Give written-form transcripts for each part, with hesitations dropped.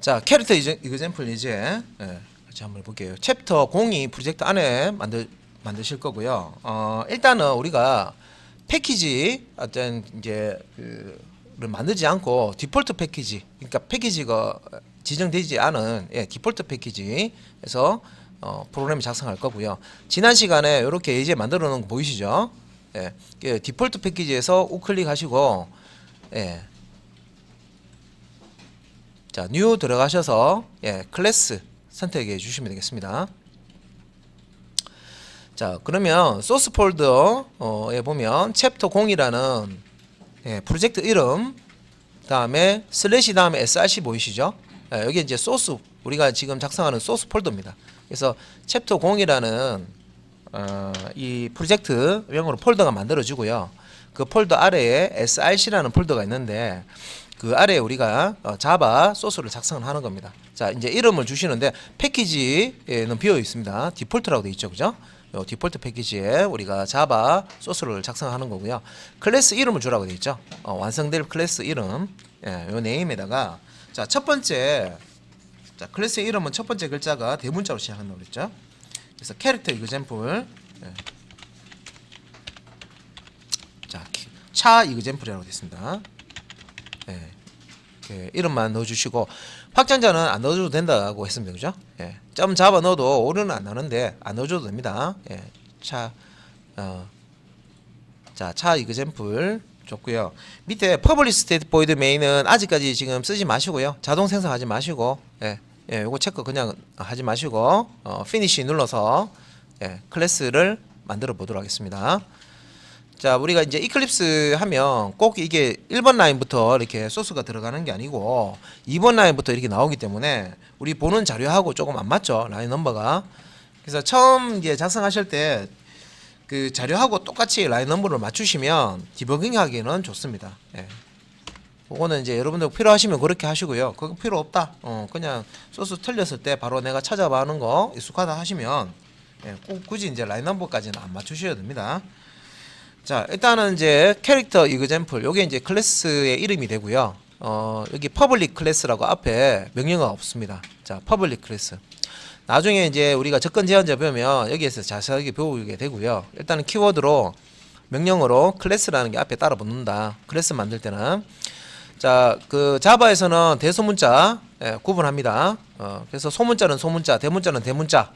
자, 캐릭터 이그젬플 이제 같이 한번 볼게요. 챕터 02 프로젝트 안에 만드실 거고요. 일단은 우리가 패키지 어떤 이제 를 만들지 않고 디폴트 패키지, 그러니까 패키지가 지정되지 않은 디폴트 패키지에서 프로그램을 작성할 거고요. 지난 시간에 이렇게 이제 만들어 놓은 거 보이시죠? 디폴트 패키지에서 우클릭하시고 자, 뉴 들어가셔서 클래스 선택해 주시면 되겠습니다. 자, 그러면 소스 폴더에 보면 챕터 0이라는 프로젝트 이름, 다음에 슬래시 다음에 src 보이시죠? 여기 이제 소스, 우리가 지금 작성하는 소스 폴더입니다. 그래서 챕터 0이라는 이 프로젝트 명으로 폴더가 만들어지고요. 그 폴더 아래에 src라는 폴더가 있는데 그 아래에 우리가 자바 소스를 작성을 하는 겁니다. 자, 이제 이름을 주시는데 패키지에는 비어 있습니다. 디폴트라고 되어 있죠, 그죠? 요 디폴트 패키지에 우리가 자바 소스를 작성하는 거고요. 클래스 이름을 주라고 되어 있죠. 완성될 클래스 이름, 요 네임에다가 자, 첫 번째, 자, 클래스의 이름은 첫 번째 글자가 대문자로 시작한다고 그랬죠. 그래서 캐릭터 이그젬플, 자, 차 이그젬플이라고 되어 있습니다. 이름만 넣어주시고 확장자는 안 넣어줘도 된다고 했습니다, 그죠? 점 잡아 넣어도 오류는 안 나는데 안 넣어줘도 됩니다. 자, 차 이그젬플 좋고요. 밑에 publish state void main은 아직까지 지금 쓰지 마시고요. 자동 생성하지 마시고, 요거 체크 그냥 하지 마시고, finish 눌러서 클래스를 만들어 보도록 하겠습니다. 자, 우리가 이제 이클립스 하면 꼭 이게 1번 라인부터 이렇게 소스가 들어가는 게 아니고 2번 라인부터 이렇게 나오기 때문에 우리 보는 자료하고 조금 안 맞죠, 라인 넘버가. 그래서 처음 이제 작성하실 때 그 자료하고 똑같이 라인 넘버를 맞추시면 디버깅 하기는 좋습니다. 그거는 이제 여러분들 필요하시면 그렇게 하시고요. 그거 필요 없다, 그냥 소스 틀렸을 때 바로 내가 찾아봐 하는 거 익숙하다 하시면 꼭 굳이 이제 라인 넘버까지는 안 맞추셔야 됩니다. 자, 일단은 이제 캐릭터 이그젬플, 요게 이제 클래스의 이름이 되고요. 여기 퍼블릭 클래스라고 앞에 명령어가 없습니다. 자, 퍼블릭 클래스. 나중에 이제 우리가 접근 제한자 배우면 여기에서 자세하게 배우게 되고요. 일단은 키워드로 명령어로 클래스라는 게 앞에 따라 붙는다. 클래스 만들 때는. 자, 그 자바에서는 대소문자 구분합니다. 그래서 소문자는 소문자, 대문자는 대문자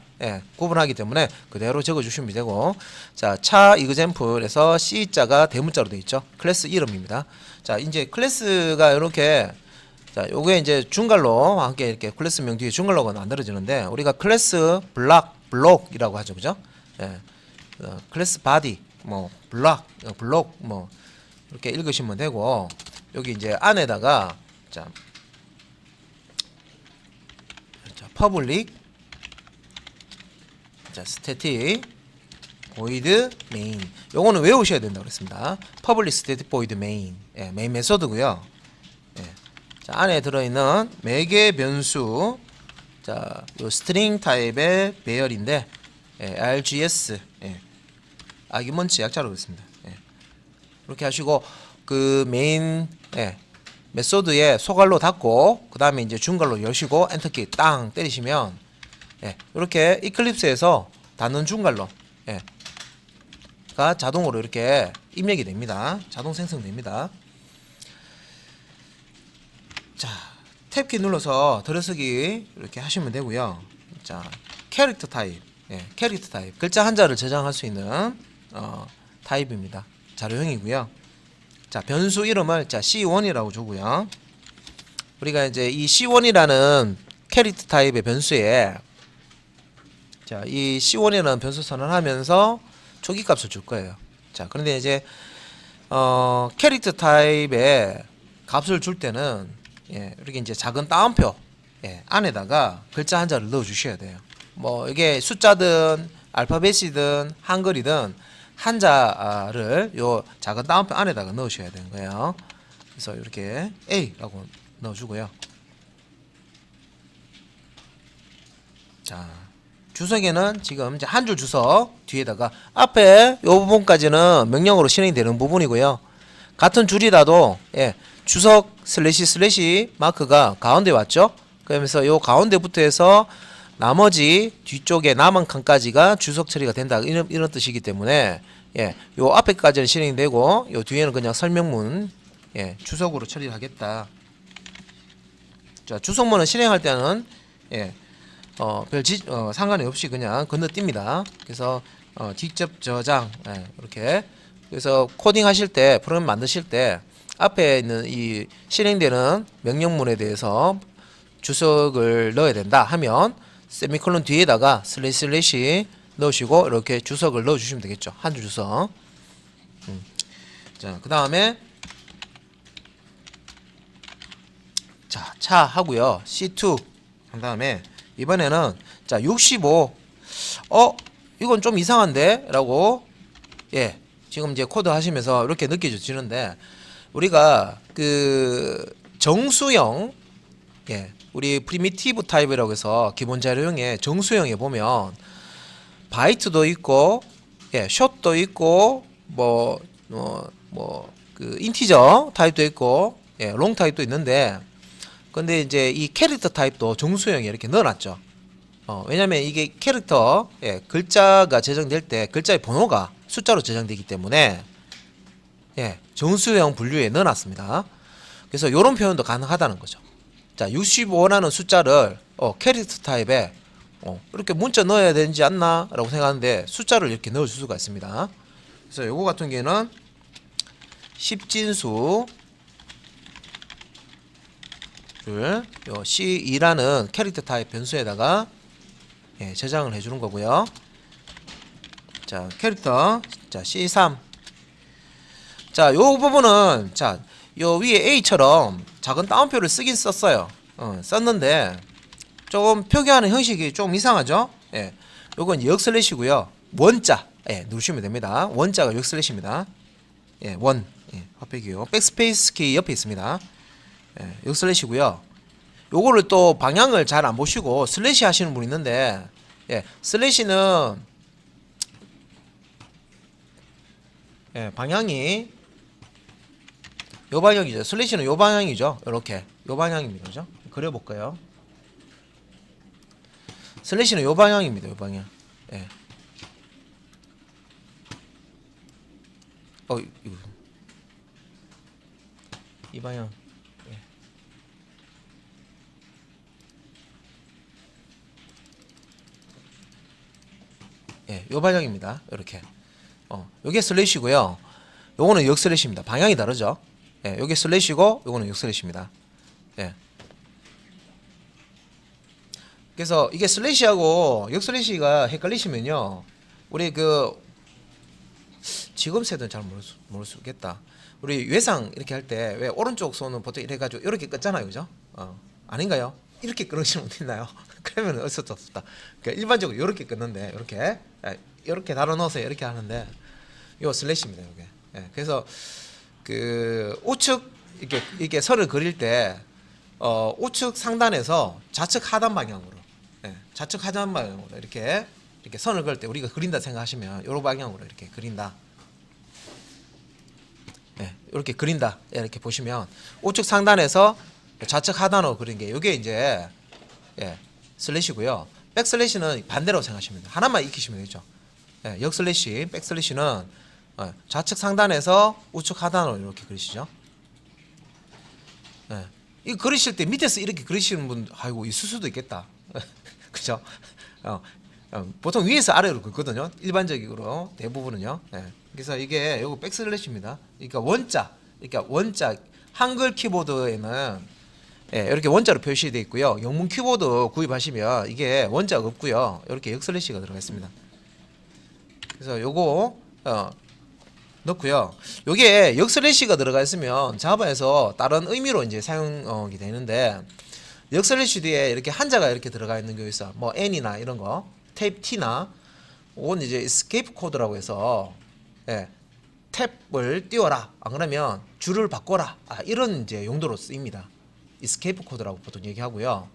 구분하기 때문에 그대로 적어주시면 되고, 자, 차 이그젬플에서 C자가 대문자로 되어 있죠. 클래스 이름입니다. 자, 이제 클래스가 이렇게, 자, 요게 이제 중괄로 함께 이렇게 클래스명 뒤에 중괄로가 만들어지는데 우리가 클래스 블록이라고 하죠, 그죠? 클래스 바디, 뭐 블록 뭐 이렇게 읽으시면 되고, 여기 이제 안에다가 자, 퍼블릭, 자, 스태틱 void main, 요거는 외우셔야 된다고 그랬습니다. 퍼블릭 스태틱 void main, 메인 메소드고요. 자, 안에 들어있는 매개 변수, 자, 요 스트링 타입의 배열인데 args, 아규먼트 약자로 그랬습니다. 이렇게 하시고 그 메인 메소드에 소괄로 닫고 그 다음에 이제 중괄로 여시고 엔터키 땅 때리시면 이렇게 이클립스에서 닫는 중괄로 가 자동으로 이렇게 입력이 됩니다. 자동 생성됩니다. 자, 탭키 눌러서 들어서기 이렇게 하시면 되고요. 자, 캐릭터 타입, 캐릭터 타입, 글자 한자를 저장할 수 있는 타입입니다. 자료형이고요. 자, 변수 이름을 자 C1이라고 주고요. 우리가 이제 이 C1이라는 캐릭터 타입의 변수에 자, 이 C1이라는 변수 선언하면서 초기 값을 줄 거예요. 자, 그런데 이제 캐릭터 타입의 값을 줄 때는 이렇게 이제 작은 따옴표 안에다가 글자 한자를 넣어 주셔야 돼요. 뭐 이게 숫자든 알파벳이든 한글이든 한자를 요 작은 따옴표 안에다가 넣으셔야 되는 거예요. 그래서 이렇게 A라고 넣어주고요. 자, 주석에는 지금 이제 한 줄 주석 뒤에다가 앞에 요 부분까지는 명령어로 실행이 되는 부분이고요. 같은 줄이라도 주석 슬래시 마크가 가운데 왔죠? 그러면서 요 가운데부터 해서 나머지 뒤쪽에 남은 칸까지가 주석 처리가 된다. 이런 뜻이기 때문에 예, 요 앞에까지는 실행이 되고 요 뒤에는 그냥 설명문 예, 주석으로 처리를 하겠다. 자, 주석문은 실행할 때는 예, 상관이 없이 그냥 건너뜁니다. 그래서 직접 저장 이렇게 그래서 코딩 하실 때 프로그램 만드실 때 앞에 있는 이 실행되는 명령문에 대해서 주석을 넣어야 된다 하면 세미콜론 뒤에다가 슬래시 넣으시고 이렇게 주석을 넣어 주시면 되겠죠. 한 줄 주석. 자, 그 다음에 자, 차 하고요. C2 한 다음에 이번에는 자, 65 이건 좀 이상한데 라고 예, 지금 이제 코드 하시면서 이렇게 느껴지는데 우리가 그 정수형 예, 우리 프리미티브 타입이라고 해서 기본 자료형에 정수형에 보면 바이트도 있고 예, 숏도 있고 그 인티저 타입도 있고 예, 롱 타입도 있는데 근데 이제 이 캐릭터 타입도 정수형에 이렇게 넣어놨죠. 왜냐면 이게 캐릭터 예, 글자가 제정될 때 글자의 번호가 숫자로 제정되기 때문에 예, 정수형 분류에 넣어놨습니다. 그래서 이런 표현도 가능하다는 거죠. 자, 65라는 숫자를 캐릭터 타입에 이렇게 문자 넣어야 되지 않나 라고 생각하는데 숫자를 이렇게 넣어줄 수가 있습니다. 그래서 요거 같은 경우에는 10진수 요 C2라는 캐릭터 타입 변수에다가 예, 저장을 해주는 거고요. 자, 캐릭터 자 C3 자, 요 부분은 자, 요 위에 A처럼 작은 따옴표를 쓰긴 썼어요. 썼는데 조금 표기하는 형식이 좀 이상하죠? 예. 요건 역슬래시고요. 원자 예, 누르시면 됩니다. 원자가 역슬래시입니다. 예, 원 예, 화폐기요. 백스페이스 키 옆에 있습니다. 예, 역슬래시고요. 요거를 또 방향을 잘 안 보시고 슬래시 하시는 분 있는데 예, 슬래시는 예, 방향이 요 방향이죠. 슬래시는 요 방향이죠. 요렇게 요 방향입니다. 그죠? 그려볼까요? 슬래시는 요 방향입니다. 요 방향. 예. 이거. 이 방향. 예, 요 방향입니다. 이렇게. 요게 슬래시고요. 요거는 역슬래시입니다. 방향이 다르죠. 예, 요게 슬래시고 요거는 역슬래시입니다. 예. 그래서 이게 슬래시하고 역슬래시가 헷갈리시면요. 우리 그 지금 세대는 잘 모를 수 있겠다. 우리 외상 이렇게 할 때 왜 오른쪽 손은 보통 이래 가지고 이렇게 껐잖아요. 그죠? 아닌가요? 이렇게 끊으시는 분 있나요? 그러면 어쩔 수 없다. 그러니까 일반적으로 이렇게 끊는데 이렇게 달아 넣어서 이렇게 하는데 요 슬래시입니다. 이게. 예, 그래서 그 우측 이렇게 선을 그릴 때 우측 상단에서 좌측 하단 방향으로 좌측 하단 방향으로 이렇게 선을 그릴 때 우리가 그린다 생각하시면 요런 방향으로 이렇게 그린다. 예, 이렇게 그린다. 이렇게 보시면 우측 상단에서 좌측 하단으로 그린 게 이게 이제 예, 슬래시고요. 백슬래시는 반대로 생각하시면 돼요. 하나만 익히시면 되죠. 예, 역슬래시, 백슬래시는 좌측 상단에서 우측 하단으로 이렇게 그리시죠. 예, 이 그리실 때 밑에서 이렇게 그리시는 분 아이고 있을 수도 있겠다. 그죠? 보통 위에서 아래로 긋거든요. 일반적으로 대부분은요. 예, 그래서 이게 요거 백슬래시입니다. 그러니까 원자 한글 키보드에는 예, 이렇게 원자로 표시되어 있고요. 영문 키보드 구입하시면 이게 원자가 없고요. 이렇게 역슬래시가 들어가 있습니다. 그래서 요거 넣고요. 요게 역슬래시가 들어가 있으면 자바에서 다른 의미로 이제 사용이 되는데 역슬래시 뒤에 이렇게 한자가 이렇게 들어가 있는 게 있어. 뭐 n이나 이런 거, 탭 t나 이건 이제 escape 코드라고 해서 예, 탭을 띄워라. 안 그러면 줄을 바꿔라. 이런 이제 용도로 쓰입니다. escape 코드라고 보통 얘기하고요.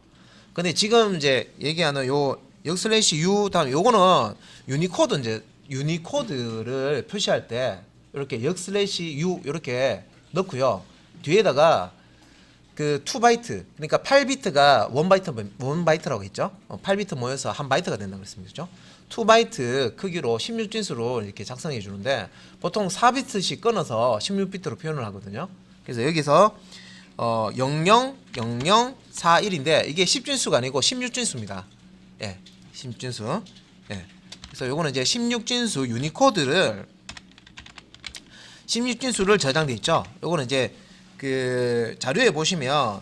근데 지금 이제 얘기하는 요 역슬래시 u 다음 요거는 유니코드를 표시할 때 이렇게 역슬래시 u 이렇게 넣고요. 뒤에다가 그 2바이트, 그러니까 8비트가 1바이트라고 했죠. 8비트 모여서 1바이트가 된다고 했습니다. 그죠? 2바이트 크기로 16진수로 이렇게 작성해 주는데 보통 4비트씩 끊어서 16비트로 표현을 하거든요. 그래서 여기서 000041인데 이게 10진수가 아니고 16진수입니다. 예, 16진수. 예. 그래서 요거는 이제 16진수 유니코드를 16진수를 저장돼 있죠. 요거는 이제 그 자료에 보시면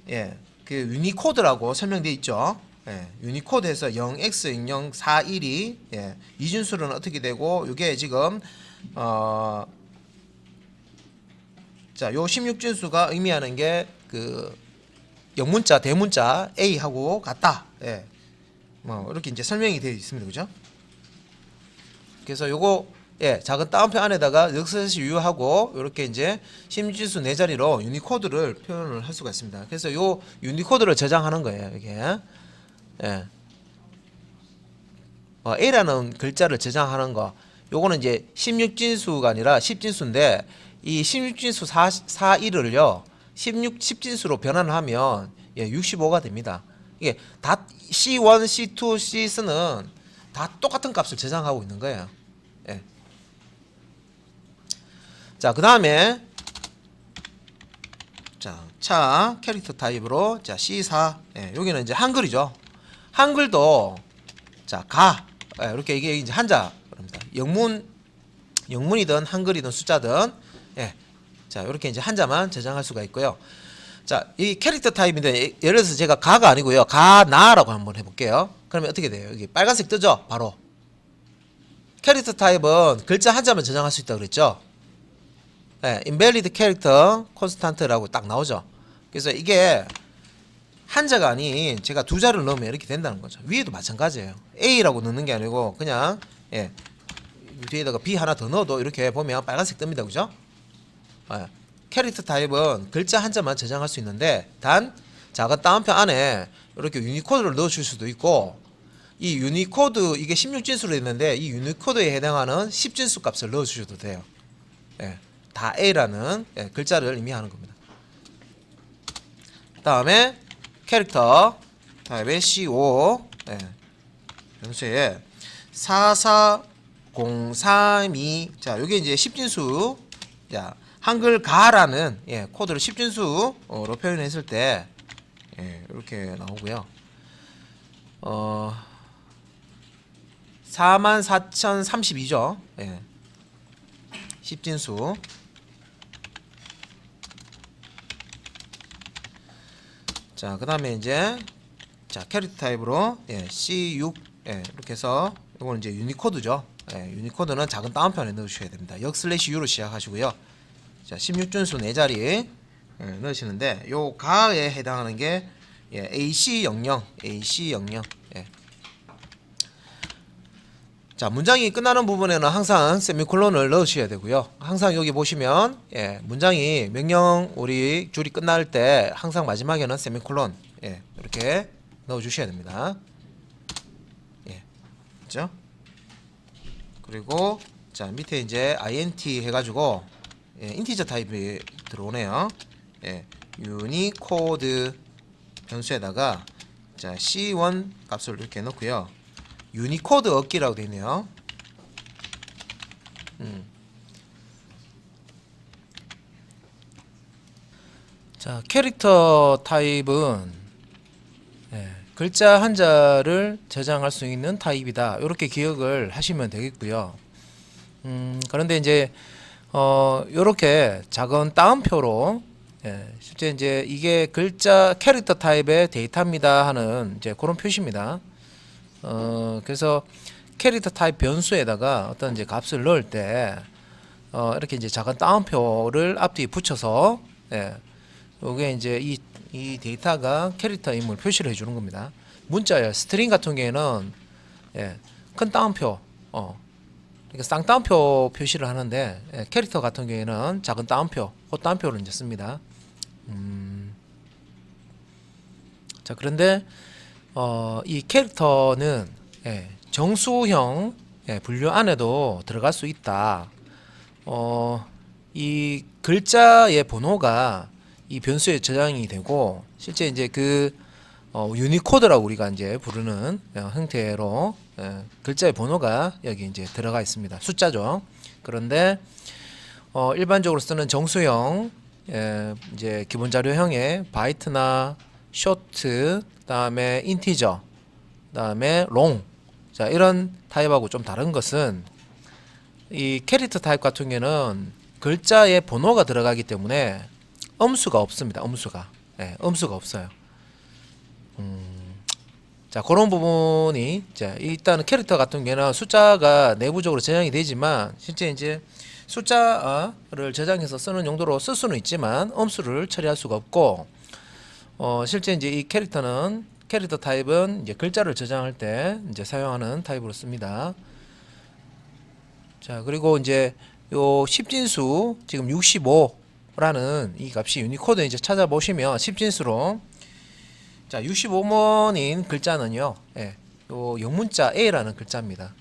예, 그 유니코드라고 설명돼 있죠. 예, 유니코드에서 0x0041이 예, 이진수로는 어떻게 되고 요게 지금 자, 요 16진수가 의미하는 게 그 영문자, 대문자 A하고 같다. 예. 뭐 이렇게 이제 설명이 되어 있습니다. 그죠? 그래서 요거 예, 작은 따옴표 안에다가 역슬래시 유하고 이렇게 이제 16진수 네 자리로 유니코드를 표현을 할 수가 있습니다. 그래서 요 유니코드를 저장하는 거예요. 이게 예. A라는 글자를 저장하는 거. 요거는 이제 16진수가 아니라 10진수인데 이 16진수 41을요 10진수로 변환을 하면 예, 65가 됩니다. 이게 다 C1, C2, C3는 다 똑같은 값을 저장하고 있는 거예요. 예. 자, 그 다음에 자, 캐릭터 타입으로 자 C4 예, 여기는 이제 한글이죠. 한글도 자, 예, 이렇게 이게 이제 한자입니다. 영문이든 한글이든 숫자든 예. 자, 이렇게 이제 한자만 저장할 수가 있고요. 자, 이 캐릭터 타입인데 예를 들어서 제가 가가 아니고요. 가나라고 한번 해볼게요. 그러면 어떻게 돼요? 여기 빨간색 뜨죠? 바로. 캐릭터 타입은 글자 한자만 저장할 수 있다고 그랬죠? 네, invalid character constant라고 딱 나오죠. 그래서 이게 한자가 아닌 제가 두 자를 넣으면 이렇게 된다는 거죠. 위에도 마찬가지예요. A라고 넣는 게 아니고 그냥 예, 뒤에다가 B 하나 더 넣어도 이렇게 보면 빨간색 뜹니다. 그죠? 예, 캐릭터 타입은 글자 한자만 저장할 수 있는데 단 작은 따옴표 안에 이렇게 유니코드를 넣어줄 수도 있고 이 유니코드 이게 16진수로 있는데 이 유니코드에 해당하는 10진수 값을 넣어주셔도 돼요. 예, 다 A라는 예, 글자를 의미하는 겁니다. 그 다음에 캐릭터 타입의 C5 예, 변수에 44032 자, 요게 이제 10진수 자, 한글 가라는 예, 코드를 10진수로 표현했을 때 예, 이렇게 나오고요. 44,032죠. 예. 10진수. 자, 그다음에 이제 자, 캐릭터 타입으로 예, C6 예, 이렇게 해서 이거는 이제 유니코드죠. 예, 유니코드는 작은 따옴표 안에 넣어 주셔야 됩니다. 역슬래시 U로 시작하시고요. 자, 16진수 4자리 예, 넣으시는데 요 가에 해당하는 게 예, AC00 예. 자, 문장이 끝나는 부분에는 항상 세미콜론을 넣으셔야 되고요. 항상 여기 보시면 예, 문장이 명령 우리 줄이 끝날 때 항상 마지막에는 세미콜론 예, 이렇게 넣어 주셔야 됩니다. 예. 그렇죠? 그리고 자, 밑에 이제 int 해 가지고 예, 인티저 타입이 들어오네요. 예, 유니코드 변수에다가 자, C1 값을 이렇게 넣고요. 유니코드 얻기라고 되어 있네요. 자, 캐릭터 타입은 예, 글자 한자를 저장할 수 있는 타입이다. 이렇게 기억을 하시면 되겠고요. 그런데 이제 요렇게 작은 따옴표로 예, 실제 이제 이게 글자 캐릭터 타입의 데이터입니다 하는 이제 그런 표시입니다. 그래서 캐릭터 타입 변수에다가 어떤 이제 값을 넣을 때 이렇게 이제 작은 따옴표를 앞뒤에 붙여서 예, 요게 이제 이 데이터가 캐릭터임을 표시를 해주는 겁니다. 문자예요. 스트링 같은 경우에는 예, 큰 따옴표 그러니까 쌍따옴표 표시를 하는데 예, 캐릭터 같은 경우에는 작은 따옴표, 그 따옴표를 이제 씁니다. 자, 그런데 이 캐릭터는 예, 정수형 예, 분류 안에도 들어갈 수 있다. 이 글자의 번호가 이 변수에 저장이 되고 실제 이제 그 유니코드라고 우리가 이제 부르는 형태로 글자의 번호가 여기 이제 들어가 있습니다. 숫자죠. 그런데 일반적으로 쓰는 정수형 이제 기본 자료형의 바이트나 쇼트, 그다음에 인티저, 그다음에 롱, 자 이런 타입하고 좀 다른 것은 이 캐릭터 타입 같은 경우에는 글자의 번호가 들어가기 때문에 음수가 없습니다. 음수가 없어요. 자 그런 부분이 자 일단은 캐릭터 같은 경우에는 숫자가 내부적으로 저장이 되지만 실제 이제 숫자를 저장해서 쓰는 용도로 쓸 수는 있지만 음수를 처리할 수가 없고 실제 이제 이 캐릭터 타입은 이제 글자를 저장할 때 이제 사용하는 타입으로 씁니다. 자 그리고 이제 요 10진수 지금 65라는 이 값이 유니코드 이제 찾아보시면 10진수로 자 65번인 글자는요 요 영문자 A라는 글자입니다.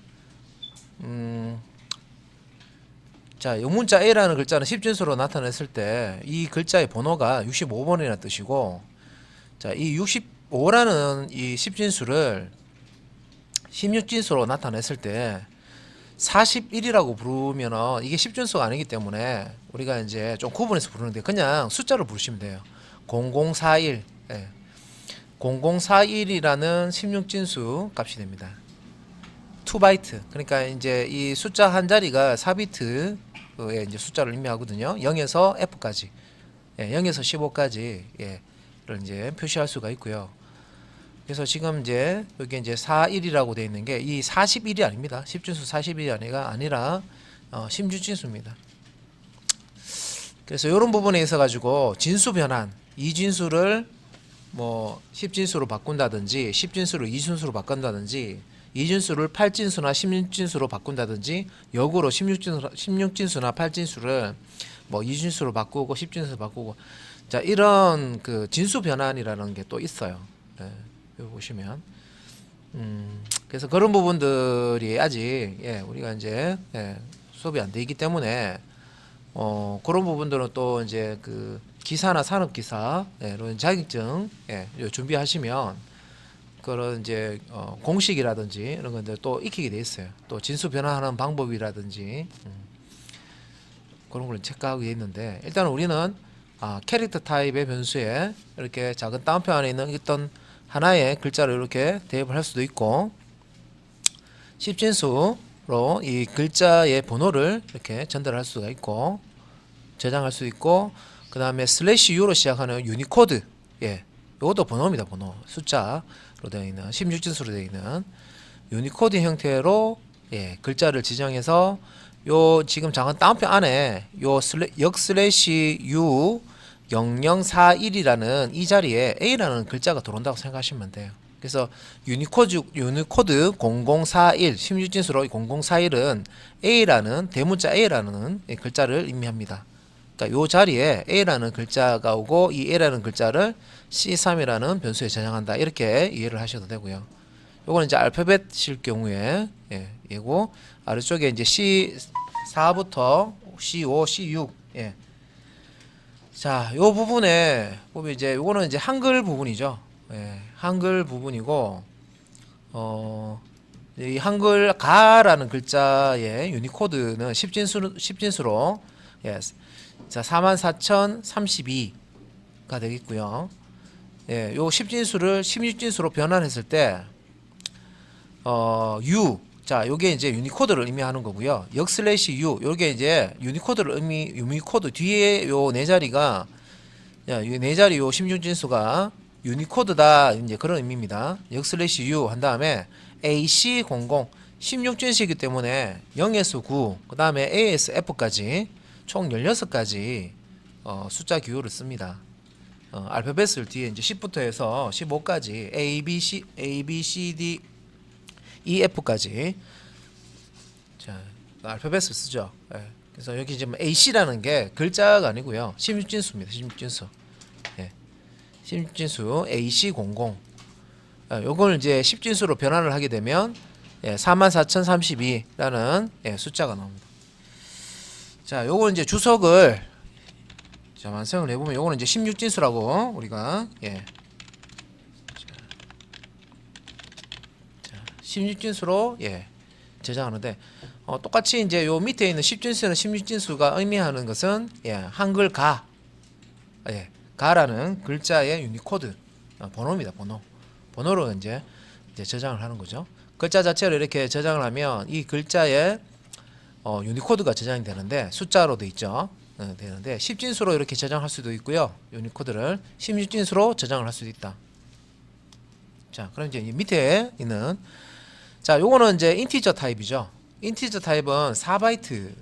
자 영문자 A라는 글자는 10진수로 나타냈을 때 이 글자의 번호가 65번이라는 뜻이고 자 이 65라는 이 10진수를 16진수로 나타냈을 때 41이라고 부르면은 이게 10진수가 아니기 때문에 우리가 이제 좀 구분해서 부르는데 그냥 숫자로 부르시면 돼요. 0041 0041이라는 16진수 값이 됩니다. 2바이트. 그러니까 이제 이 숫자 한 자리가 4비트의 이제 숫자를 의미하거든요. 0에서 F까지. 0에서 15까지 를 이제 표시할 수가 있고요. 그래서 지금 이제 여기 이제 41이라고 되어 있는 게 이 41이 아닙니다. 10진수 41이 아니라 16진수입니다. 그래서 이런 부분에 있어 가지고 진수 변환, 이 진수를 뭐 10진수로 바꾼다든지 10진수를 2진수로 바꾼다든지 2진수를 8진수나 16진수로 바꾼다든지 역으로 16진수나 8진수를 뭐 2진수로 바꾸고 10진수로 바꾸고 자 이런 그 진수 변환이라는 게 또 있어요. 여기 보시면 그래서 그런 부분들이 아직 우리가 이제 수업이 안 되기 때문에 그런 부분들은 또 이제 그 기사나 산업기사 이런 자격증 준비하시면 그런 이제 공식이라든지 이런 건데 또 익히게 돼 있어요. 또 진수 변환하는 방법이라든지 그런 걸 체크하게 돼 있는데 일단 우리는 캐릭터 타입의 변수에 이렇게 작은 따옴표 안에 있는 어떤 하나의 글자를 이렇게 대입을 할 수도 있고 10진수로 이 글자의 번호를 이렇게 전달할 수가 있고 저장할 수 있고 그 다음에 /u로 시작하는 유니코드 이것도 번호입니다. 번호 숫자로 되어 있는 16진수로 되어 있는 유니코드 형태로 글자를 지정해서 요 지금 작은 따옴표 안에 요 역/u 0041이라는 이 자리에 A라는 글자가 들어온다고 생각하시면 돼요. 그래서 유니코드 0041 16진수로 0041은 A라는 대문자 A라는 글자를 의미합니다. 그러니까 요 자리에 A라는 글자가 오고 이 A라는 글자를 C3이라는 변수에 저장한다. 이렇게 이해를 하셔도 되고요. 요거는 이제 알파벳일 경우에 예고 아래쪽에 이제 C4부터 C5, C6 자, 요 부분에 보면 이제 요거는 이제 한글 부분이죠. 한글 부분이고 이 한글 가라는 글자의 유니코드는 10진수로 자, 44,032가 되겠고요. 요 10진수를 16진수로 변환했을 때 자, 요게 이제 유니코드를 의미하는 거고요. 역/u 요게 이제 유니코드 뒤에 요 네 자리가 네 자리 요 16진수가 유니코드다 이제 그런 의미입니다. 역/u 한 다음에 AC00 16진수이기 때문에 0에서 9 그 다음에 A에서 F까지 총 16가지 숫자 기호를 씁니다. 알파벳을 뒤에 이제 10부터 해서 15까지 A, B, C, D, E, F까지 자 알파벳을 쓰죠. 그래서 여기 지금 AC라는 게 글자가 아니고요. 16진수입니다. 16진수. 16진수 AC00. 요걸 이제 10진수로 변환을 하게 되면 44,032라는 숫자가 나옵니다. 자, 요걸 이제 주석을 자, 완성을 해보면 요거는 이제 16진수라고 우리가 16진수로 저장하는데 똑같이 이제 요 밑에 있는 10진수는 16진수가 의미하는 것은 한글 가라는 글자의 유니코드 번호입니다. 번호로 이제 저장을 하는 거죠. 글자 자체를 이렇게 저장을 하면 이 글자의 유니코드가 저장이 되는데 숫자로 돼 있죠. 되는데 10진수로 이렇게 저장할 수도 있고요. 유니코드를 16진수로 저장을 할 수도 있다. 자, 그럼 이제 밑에 있는 요거는 이제 인티저 타입이죠. 인티저 타입은 4바이트를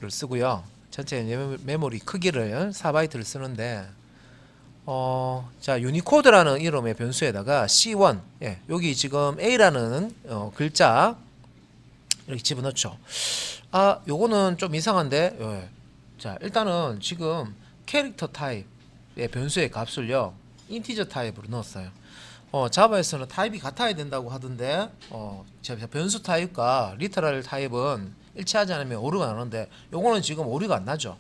쓰고요. 전체 메모리 크기를 4바이트를 쓰는데 유니코드라는 이름의 변수에다가 C1 여기 지금 A라는 글자 이렇게 집어넣죠. 요거는 좀 이상한데 자, 일단은 지금 캐릭터 타입의 변수의 값을요 인티저 타입으로 넣었어요. 자바에서는 타입이 같아야 된다고 하던데 변수 타입과 리터럴 타입은 일치하지 않으면 오류가 나는데 요거는 지금 오류가 안 나죠.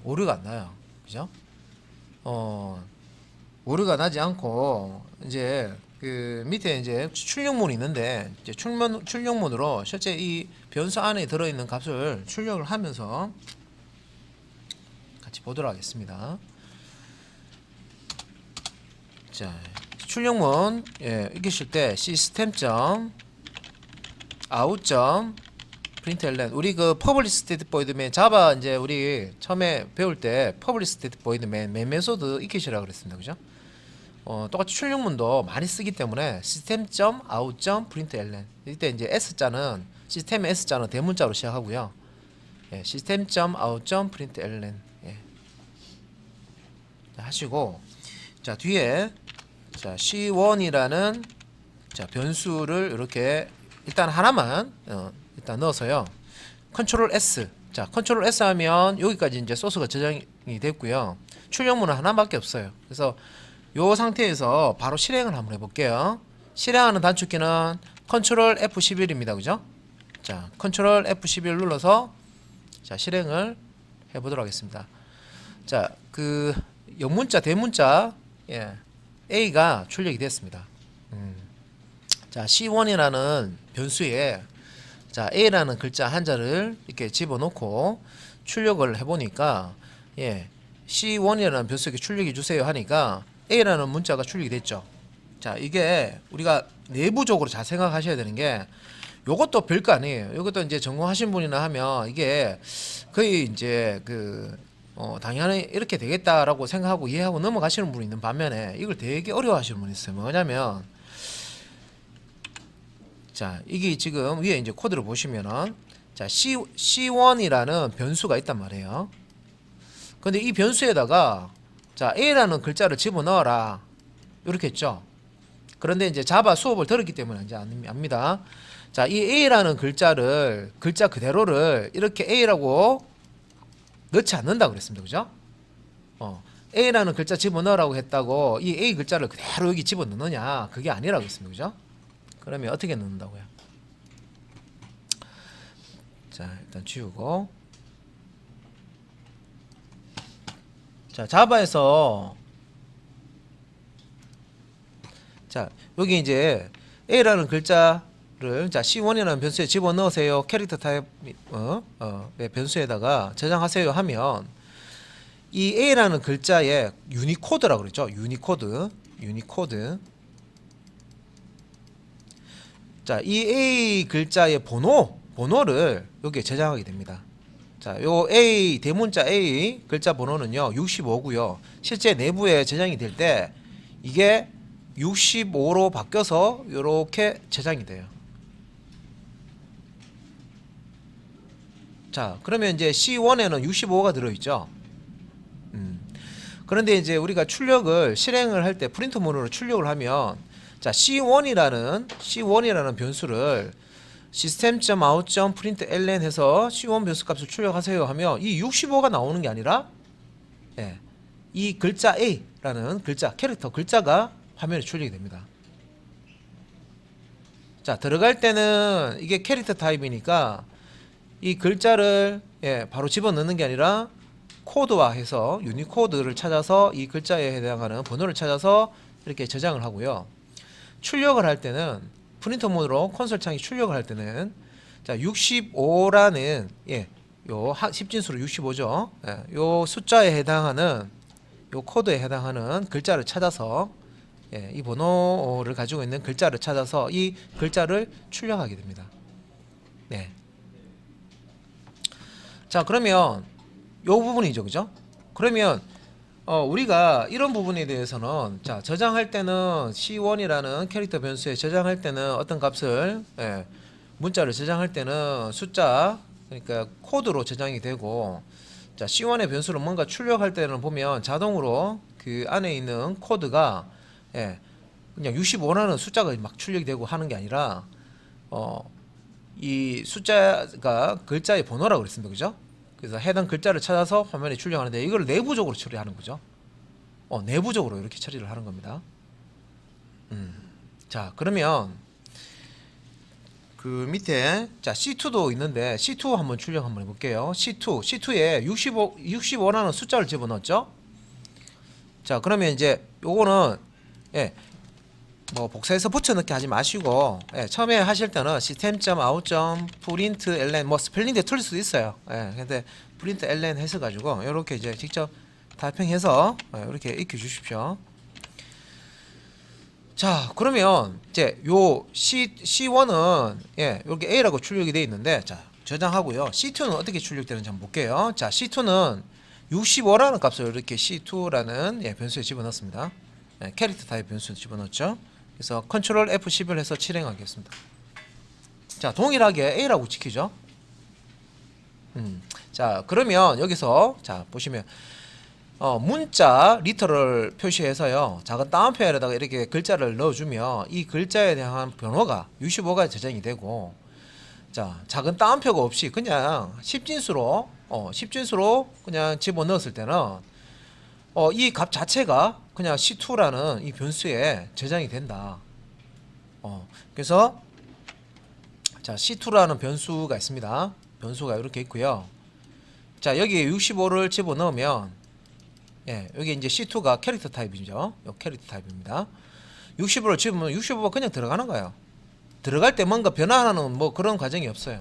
오류가 안 나요. 그죠? 오류가 나지 않고 이제 그 밑에 이제 출력문이 있는데 이제 출력문으로 실제 이 변수 안에 들어있는 값을 출력을 하면서 같이 보도록 하겠습니다. 자, 출력문 읽으실 때 system.out.println 우리 그 publish static void main 자바 이제 우리 처음에 배울 때 publish static void main 메소드 익히시라 그랬습니다. 그죠? 똑같이 출력문도 많이 쓰기 때문에 system.out.println 이때 이제 S자는 시스템의 S자는 대문자로 시작하고요. system.out.println 하시고 자, 뒤에 C1이라는 변수를 이렇게 일단 하나만 일단 넣어서요. 컨트롤 S. 자, 컨트롤 S 하면 여기까지 이제 소스가 저장이 됐고요. 출력문은 하나밖에 없어요. 그래서 요 상태에서 바로 실행을 한번 해볼게요. 실행하는 단축키는 컨트롤 F11입니다. 그죠? 자, 컨트롤 F11 눌러서 실행을 해보도록 하겠습니다. 자, 그 영문자, 대문자 A가 출력이 됐습니다. 자, C1이라는 변수에 A라는 글자 한자를 이렇게 집어넣고 출력을 해보니까 C1이라는 변수에게 출력해 주세요 하니까 A라는 문자가 출력이 됐죠. 자, 이게 우리가 내부적으로 잘 생각하셔야 되는 게 요것도 별거 아니에요. 요것도 이제 전공하신 분이나 하면 이게 거의 이제 당연히 이렇게 되겠다라고 생각하고 이해하고 넘어가시는 분이 있는 반면에 이걸 되게 어려워하시는 분이 있어요. 뭐냐면 자, 이게 지금 위에 이제 코드를 보시면은 C1이라는 변수가 있단 말이에요. 근데 이 변수에다가 A라는 글자를 집어넣어라 이렇게 했죠. 그런데 이제 자바 수업을 들었기 때문에 이제 압니다. 자, 이 A라는 글자 그대로를 이렇게 A라고 넣지 않는다 그랬습니다. 그죠? A라는 글자 집어넣으라고 했다고 이 A 글자를 그대로 여기 집어넣느냐? 그게 아니라고 했습니다. 그죠? 그러면 어떻게 넣는다고요? 자, 일단 지우고 자, 자바에서 여기 이제 A라는 글자를 C1이라는 변수에 집어넣으세요. 캐릭터 타입 변수에다가 저장하세요 하면 이 A라는 글자의 유니코드라고 그랬죠. 유니코드. 자, 이 A 글자의 번호를 여기에 저장하게 됩니다. 자, 요 A 대문자 A 글자 번호는요 65고요. 실제 내부에 저장이 될 때 이게 65로 바뀌어서 이렇게 저장이 돼요. 자, 그러면 이제 C1에는 65가 들어있죠. 그런데 이제 우리가 실행을 할 때 프린트 문으로 출력을 하면 C1이라는 변수를 system.out.println 해서 C1 변수 값을 출력하세요 하면 이 65가 나오는 게 아니라 이 글자 A라는 캐릭터 글자가 화면에 출력이 됩니다. 자, 들어갈 때는 이게 캐릭터 타입이니까 이 글자를 바로 집어넣는 게 아니라 코드화해서 유니코드를 찾아서 이 글자에 해당하는 번호를 찾아서 이렇게 저장을 하고요. 출력을 할 때는 프린터 모드로 콘솔 창이 출력을 할 때는 자 65라는 요 10진수로 65죠. 요 숫자에 해당하는 요 코드에 해당하는 글자를 찾아서 이 번호를 가지고 있는 글자를 찾아서 이 글자를 출력하게 됩니다. 네. 자 그러면 요 부분이죠, 그죠? 그러면 우리가 이런 부분에 대해서는 자 저장할 때는 C1이라는 캐릭터 변수에 저장할 때는 어떤 값을 문자를 저장할 때는 숫자 그러니까 코드로 저장이 되고 자 C1의 변수를 뭔가 출력할 때는 보면 자동으로 그 안에 있는 코드가 그냥 65라는 숫자가 막 출력이 되고 하는 게 아니라 이 숫자가 글자의 번호라고 그랬습니다, 그죠? 그래서 해당 글자를 찾아서 화면에 출력하는데 이걸 내부적으로 처리하는 거죠. 내부적으로 이렇게 처리를 하는 겁니다. 자 그러면 그 밑에 자 C2도 있는데 C2 한번 출력 한번 해볼게요. C2에 65라는 숫자를 집어넣었죠. 자 그러면 이제 요거는 뭐 복사해서 붙여넣기 하지 마시고 처음에 하실 때는 system.out.println 뭐 스펠링도 틀릴 수도 있어요. 근데 println 해서 가지고 이렇게 이제 직접 타이핑해서 이렇게 익혀 주십시오. 자 그러면 이제 요 C1은 이렇게 A라고 출력이 되어 있는데 자 저장하고요. C2는 어떻게 출력되는지 한번 볼게요. 자 C2는 65라는 값을 이렇게 C2라는 변수에 집어넣습니다. 캐릭터 타입 변수 집어넣었죠. 그래서 컨트롤 F11 해서 실행하겠습니다. 자 동일하게 A라고 지키죠. 자 그러면 여기서 자 보시면 문자 리터럴 표시해서요 작은 따옴표에다가 이렇게 글자를 넣어주면 이 글자에 대한 번호가 65가 저장이 되고 자 작은 따옴표가 없이 그냥 10진수로 그냥 집어넣었을 때는 이 값 자체가 그냥 C2라는 이 변수에 저장이 된다. 그래서 자 C2라는 변수가 있습니다. 변수가 이렇게 있고요. 자 여기에 65를 집어넣으면 여기 이제 C2가 캐릭터 타입이죠. 요 캐릭터 타입입니다. 65를 집으면 65가 그냥 들어가는 거예요. 들어갈 때 뭔가 변화하는 뭐 그런 과정이 없어요.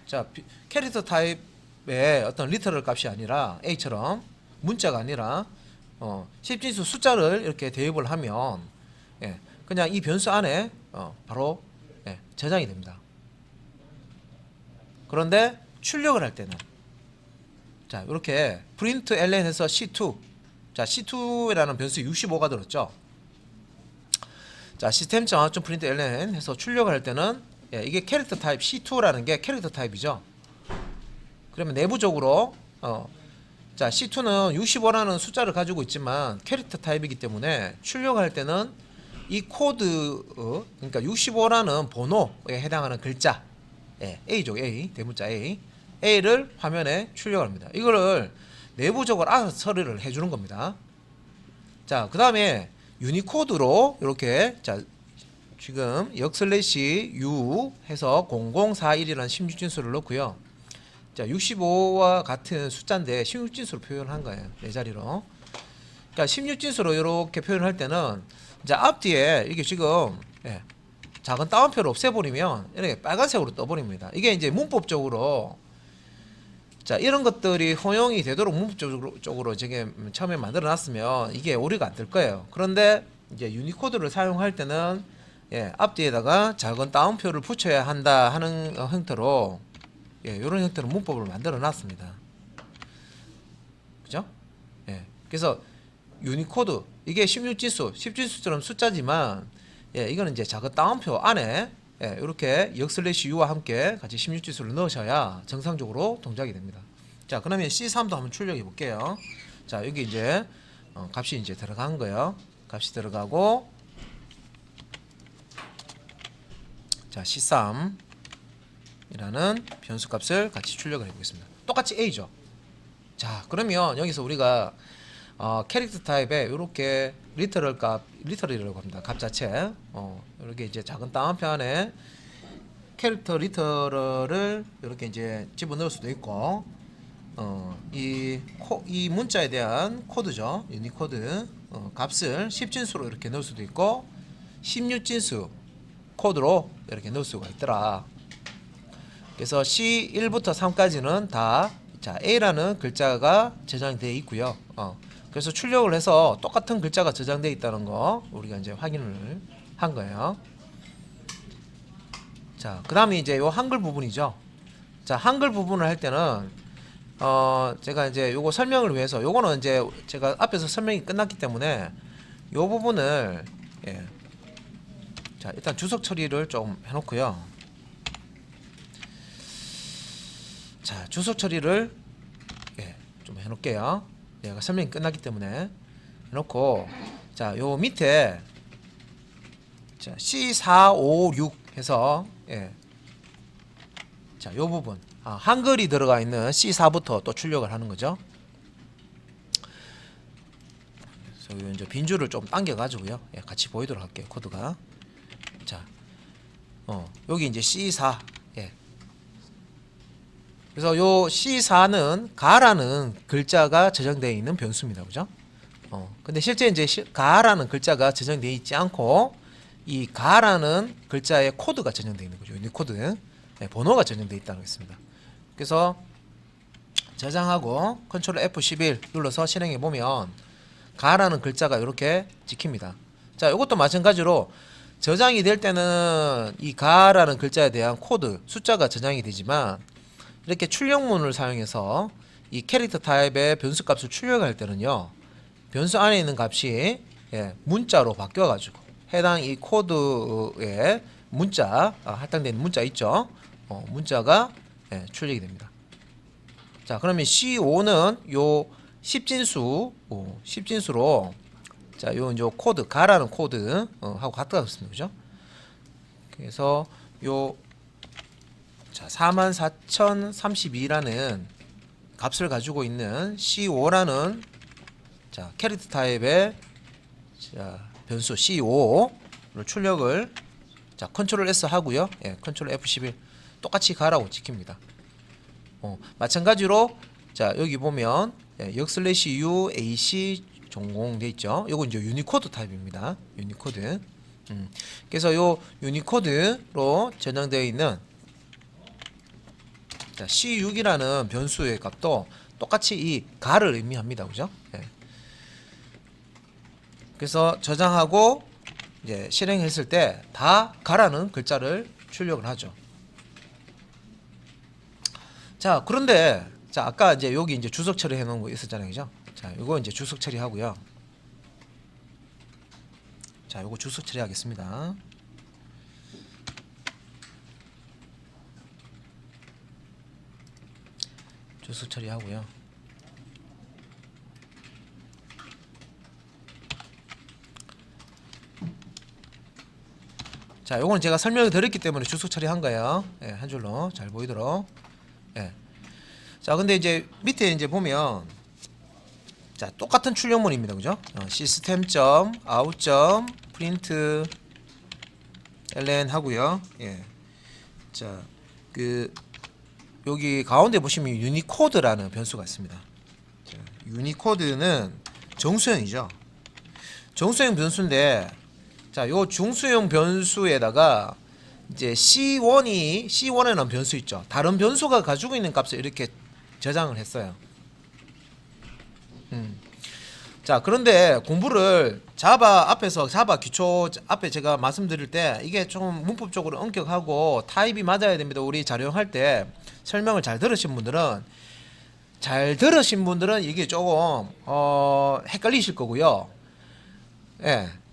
자 캐릭터 타입의 어떤 리터럴 값이 아니라 A처럼 문자가 아니라 10진수 숫자를 이렇게 대입을 하면 그냥 이 변수 안에 바로 저장이 됩니다. 그런데 출력을 할 때는 자 이렇게 println 해서 C2 자 C2라는 변수 65가 들었죠. 자 system.out.println 해서 출력을 할 때는 이게 캐릭터 타입 C2라는 게 캐릭터 타입이죠. 그러면 내부적으로 자 C2는 65라는 숫자를 가지고 있지만 캐릭터 타입이기 때문에 출력할 때는 이 코드 그러니까 65라는 번호에 해당하는 글자 A죠. A 대문자 A를 화면에 출력합니다. 이거를 내부적으로 알아서 처리를 해주는 겁니다. 자 그 다음에 유니코드로 이렇게 자 지금 역/U 해서 0041이라는 16진수를 넣고요. 자 65와 같은 숫자인데 16진수로 표현한 거예요. 네 자리로. 그러니까 16진수로 이렇게 표현할 때는 이제 앞뒤에 이게 지금 작은 따옴표를 없애버리면 이렇게 빨간색으로 떠버립니다. 이게 이제 문법적으로 자 이런 것들이 허용이 되도록 문법적으로 지금 처음에 만들어 놨으면 이게 오류가 안 될 거예요. 그런데 이제 유니코드를 사용할 때는 앞뒤에다가 작은 따옴표를 붙여야 한다 하는 형태로 이런 형태로 문법을 만들어 놨습니다. 그죠? 그래서 유니코드 이게 16진수 10진수처럼 숫자지만 이거는 이제 작은 따옴표 안에 이렇게 역/U와 함께 같이 16진수를 넣으셔야 정상적으로 동작이 됩니다. 자 그러면 C3도 한번 출력해 볼게요. 자 여기 이제 값이 이제 들어간 거예요. 값이 들어가고 자 C3 이라는 변수 값을 같이 출력을 해보겠습니다. 똑같이 A죠. 자 그러면 여기서 우리가 캐릭터 타입에 이렇게 리터럴이라고 합니다. 값 자체 이렇게 이제 작은 따옴표 안에 캐릭터 리터럴을 이렇게 이제 집어넣을 수도 있고 이 문자에 대한 코드죠. 유니코드 값을 10진수로 이렇게 넣을 수도 있고 16진수 코드로 이렇게 넣을 수가 있더라. 그래서 C1부터 3까지는 다 자, A라는 글자가 저장되어 있고요. 그래서 출력을 해서 똑같은 글자가 저장되어 있다는 거 우리가 이제 확인을 한 거예요. 자, 그다음에 이제 요 한글 부분이죠. 자, 한글 부분을 할 때는 제가 이제 요거 설명을 위해서 요거는 이제 제가 앞에서 설명이 끝났기 때문에 요 부분을 자, 일단 주석 처리를 좀 해놓고요. 자, 주석 처리를 좀 해놓을게요. 얘가 설명이 끝났기 때문에 해놓고 자, 요 밑에 자, C456 해서 자, 요 부분 한글이 들어가 있는 C4부터 또 출력을 하는 거죠. 그래서 이제 빈줄을 좀 당겨 가지고요. 같이 보이도록 할게요. 코드가 자, 여기 이제 C4 그래서 요 C4는 가라는 글자가 저장되어 있는 변수입니다. 그죠? 근데 실제 이제 가라는 글자가 저장되어 있지 않고 이 가라는 글자의 코드가 저장되어 있는 거죠. 유니코드 번호가 저장되어 있다는 거 있습니다. 그래서 저장하고 컨트롤 F11 눌러서 실행해 보면 가라는 글자가 이렇게 찍힙니다. 자, 이것도 마찬가지로 저장이 될 때는 이 가라는 글자에 대한 코드 숫자가 저장이 되지만 이렇게 출력문을 사용해서 이 캐릭터 타입의 변수 값을 출력할 때는요, 변수 안에 있는 값이 문자로 바뀌어 가지고 해당 이 코드의 문자 할당되는 문자 있죠. 문자가 출력이 됩니다. 자, 그러면 C5는 요 10진수로 자, 요 이제 코드 가라는 코드 하고 같습니다. 그죠? 그래서 요 자, 44,032라는 값을 가지고 있는 C5라는 자, 캐릭터 타입의 자, 변수 C5를 출력을 자, 컨트롤 S 하고요. 컨트롤 F11 똑같이 가라고 찍힙니다. 마찬가지로 자, 여기 보면 역/U AC 전공 돼 있죠. 요거 이제 유니코드 타입입니다. 유니코드. 그래서 요 유니코드로 저장되어 있는 자, C6이라는 변수의 값도 똑같이 이 가를 의미합니다. 그죠? 그래서 저장하고 이제 실행했을 때 다 가라는 글자를 출력을 하죠. 자, 그런데 자, 아까 이제 여기 이제 주석 처리 해 놓은 거 있었잖아요. 그죠? 자, 요거 이제 주석 처리하고요. 자, 요거 주석 처리하겠습니다. 주석 처리하고요. 자, 요거는 제가 설명을 드렸기 때문에 주석 처리한 거예요. 한 줄로 잘 보이도록. 자, 근데 이제 밑에 이제 보면 자, 똑같은 출력문입니다. 그죠? system.out.print ln 하고요. 자, 여기 가운데 보시면 유니코드라는 변수가 있습니다. 자, 유니코드는 정수형이죠. 정수형 변수인데 자, 요 중수형 변수에다가 이제 C1에는 변수 있죠. 다른 변수가 가지고 있는 값을 이렇게 저장을 했어요. 자, 그런데 공부를 앞에서 자바 기초 앞에 제가 말씀드릴 때 이게 좀 문법적으로 엄격하고 타입이 맞아야 됩니다. 우리 자료할 때 설명을 잘 들으신 분들은 이게 조금 헷갈리실 거고요.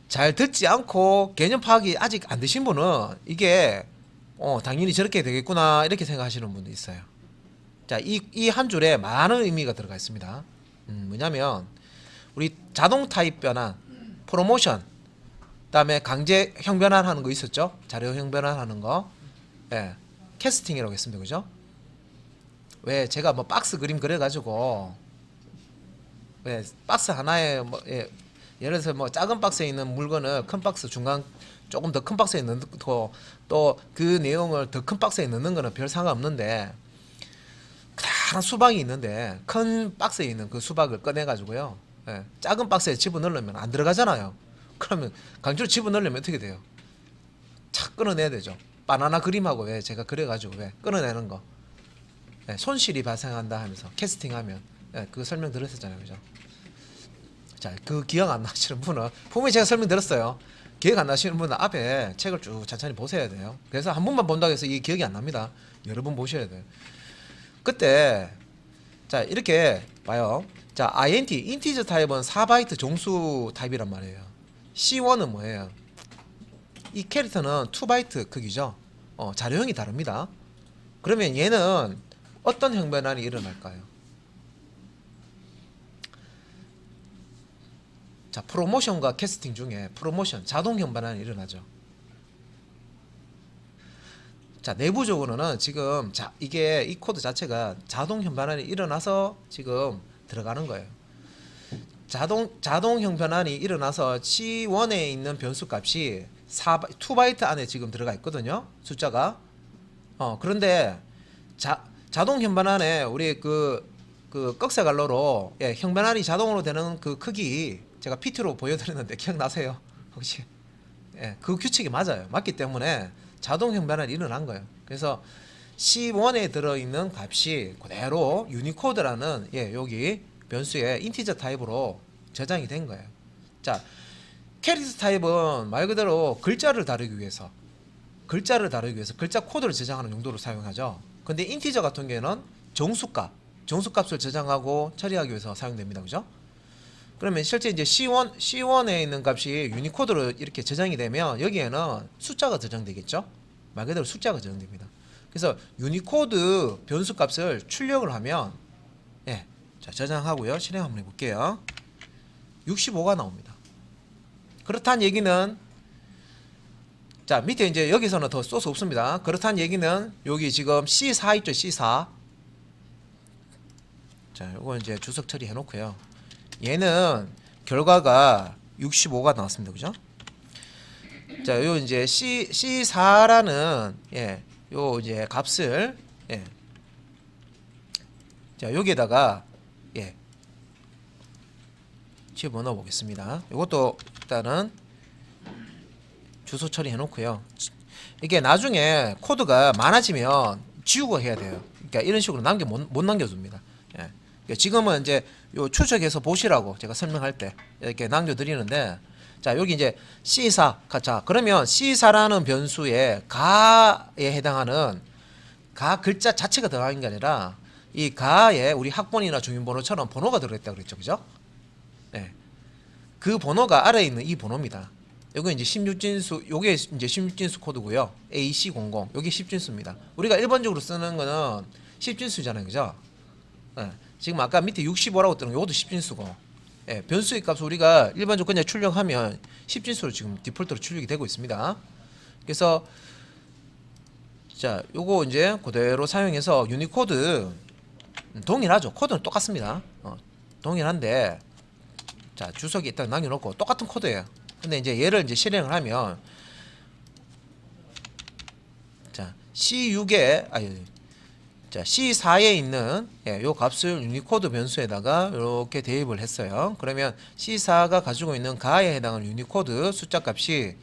잘 듣지 않고 개념 파악이 아직 안 되신 분은 이게 당연히 저렇게 되겠구나 이렇게 생각하시는 분도 있어요. 자, 이 한 줄에 많은 의미가 들어가 있습니다. 뭐냐면 우리 자동 타입 변환, 프로모션, 그다음에 강제형 변환하는 거 있었죠? 자료형 변환하는 거, 캐스팅이라고 했습니다, 그죠? 왜 제가 뭐 박스 그림 그려가지고 왜 박스 하나에 뭐 예를 들어서 뭐 작은 박스에 있는 물건을 큰 박스 중간 조금 더 큰 박스에 넣고 또 그 내용을 더 큰 박스에 넣는 거는 별 상관없는데 다 파란 수박이 있는데 큰 박스에 있는 그 수박을 꺼내 가지고요. 예, 작은 박스에 집어넣으면 안 들어가잖아요. 그러면 강제로 집어넣으면 어떻게 돼요? 착 끊어내야 되죠. 바나나 그림하고 왜 제가 그래가지고 왜 끊어내는 거, 예, 손실이 발생한다 하면서 캐스팅하면, 예, 그 설명 들었었잖아요, 그죠? 자, 그 기억 안 나시는 분은 분명히 제가 설명드렸어요. 기억 안 나시는 분은 앞에 책을 쭉 천천히 보셔야 돼요. 그래서 한 번만 본다고 해서 이게 기억이 안 납니다. 여러 번 보셔야 돼요. 그때 자 이렇게 봐요. 자 int 인티저 타입은 4바이트 정수 타입이란 말이에요. C1은 뭐예요? 이 캐릭터는 2바이트 크기죠. 자료형이 다릅니다. 그러면 얘는 어떤 형변환이 일어날까요? 자 프로모션과 캐스팅 중에 프로모션 자동 형변환이 일어나죠. 자 내부적으로는 지금 자 이게 이 코드 자체가 자동 형변환이 일어나서 지금 들어가는 거예요. 자동 형변환이 일어나서 C1에 있는 변수 값이 2바이트 안에 지금 들어가 있거든요. 숫자가. 그런데 자동 형변환에 우리 그 꺽쇠 갈로로, 예, 형변환이 자동으로 되는 그 크기 제가 PT로 보여드렸는데 기억나세요? 혹시? 예, 그 규칙이 맞아요. 맞기 때문에 자동 형변환이 일어난 거예요. 그래서 C1에 들어있는 값이 그대로 유니코드라는, 예, 여기 변수에 인티저 타입으로 저장이 된 거예요. 자, 캐릭터 타입은 말 그대로 글자를 다루기 위해서 글자 코드를 저장하는 용도로 사용하죠. 근데 인티저 같은 경우에는 정수값을 저장하고 처리하기 위해서 사용됩니다. 그죠? 그러면 실제 이제 C1에 있는 값이 유니코드로 이렇게 저장이 되면 여기에는 숫자가 저장되겠죠? 말 그대로 숫자가 저장됩니다. 그래서 유니코드 변수 값을 출력을 하면, 예, 자, 저장하고요. 실행 한번 해볼게요. 65가 나옵니다. 그렇다는 얘기는, 자, 밑에 이제 여기서는 더 소스 없습니다. 그렇다는 얘기는 여기 지금 C4 있죠, C4. 자, 요거 이제 주석 처리해 놓고요. 얘는 결과가 65가 나왔습니다. 그죠? 자, 요 이제 C4라는, 예, 요 이제 값을, 예, 자, 여기에다가, 예, 집어넣어 보겠습니다. 이것도 일단은 주소 처리해 놓고요. 이게 나중에 코드가 많아지면 지우고 해야 돼요. 그러니까 이런 식으로 못 남겨줍니다. 예. 그러니까 지금은 이제 요 추적해서 보시라고 제가 설명할 때 이렇게 남겨드리는데, 자 여기 이제 C4, 자 그러면 C4라는 변수에 가에 해당하는 가 글자 자체가 들어가는 게 아니라 이 가에 우리 학번이나 주민번호처럼 번호가 들어있다 그랬죠, 그죠? 네. 그 번호가 아래에 있는 이 번호입니다. 여기 이제 16진수, 요게 이제 16진수 코드고요. AC00, 여기 10진수입니다. 우리가 일반적으로 쓰는 거는 10진수잖아요, 그죠? 네. 지금 아까 밑에 65라고 뜨는 요것도 10진수고, 예, 변수의 값을 우리가 일반적으로 그냥 출력하면 10진수로 지금 디폴트로 출력이 되고 있습니다. 그래서 자, 요거 이제 그대로 사용해서 유니코드 동일하죠. 코드는 똑같습니다. 동일한데, 자 주석이 일단 남겨놓고 똑같은 코드예요. 근데 이제 얘를 이제 실행을 하면, 자 C6에 자 C4에 있는, 예, 요 값을 유니코드 변수에다가 이렇게 대입을 했어요. 그러면 C4가 가지고 있는 가에 해당하는 유니코드 숫자 값이,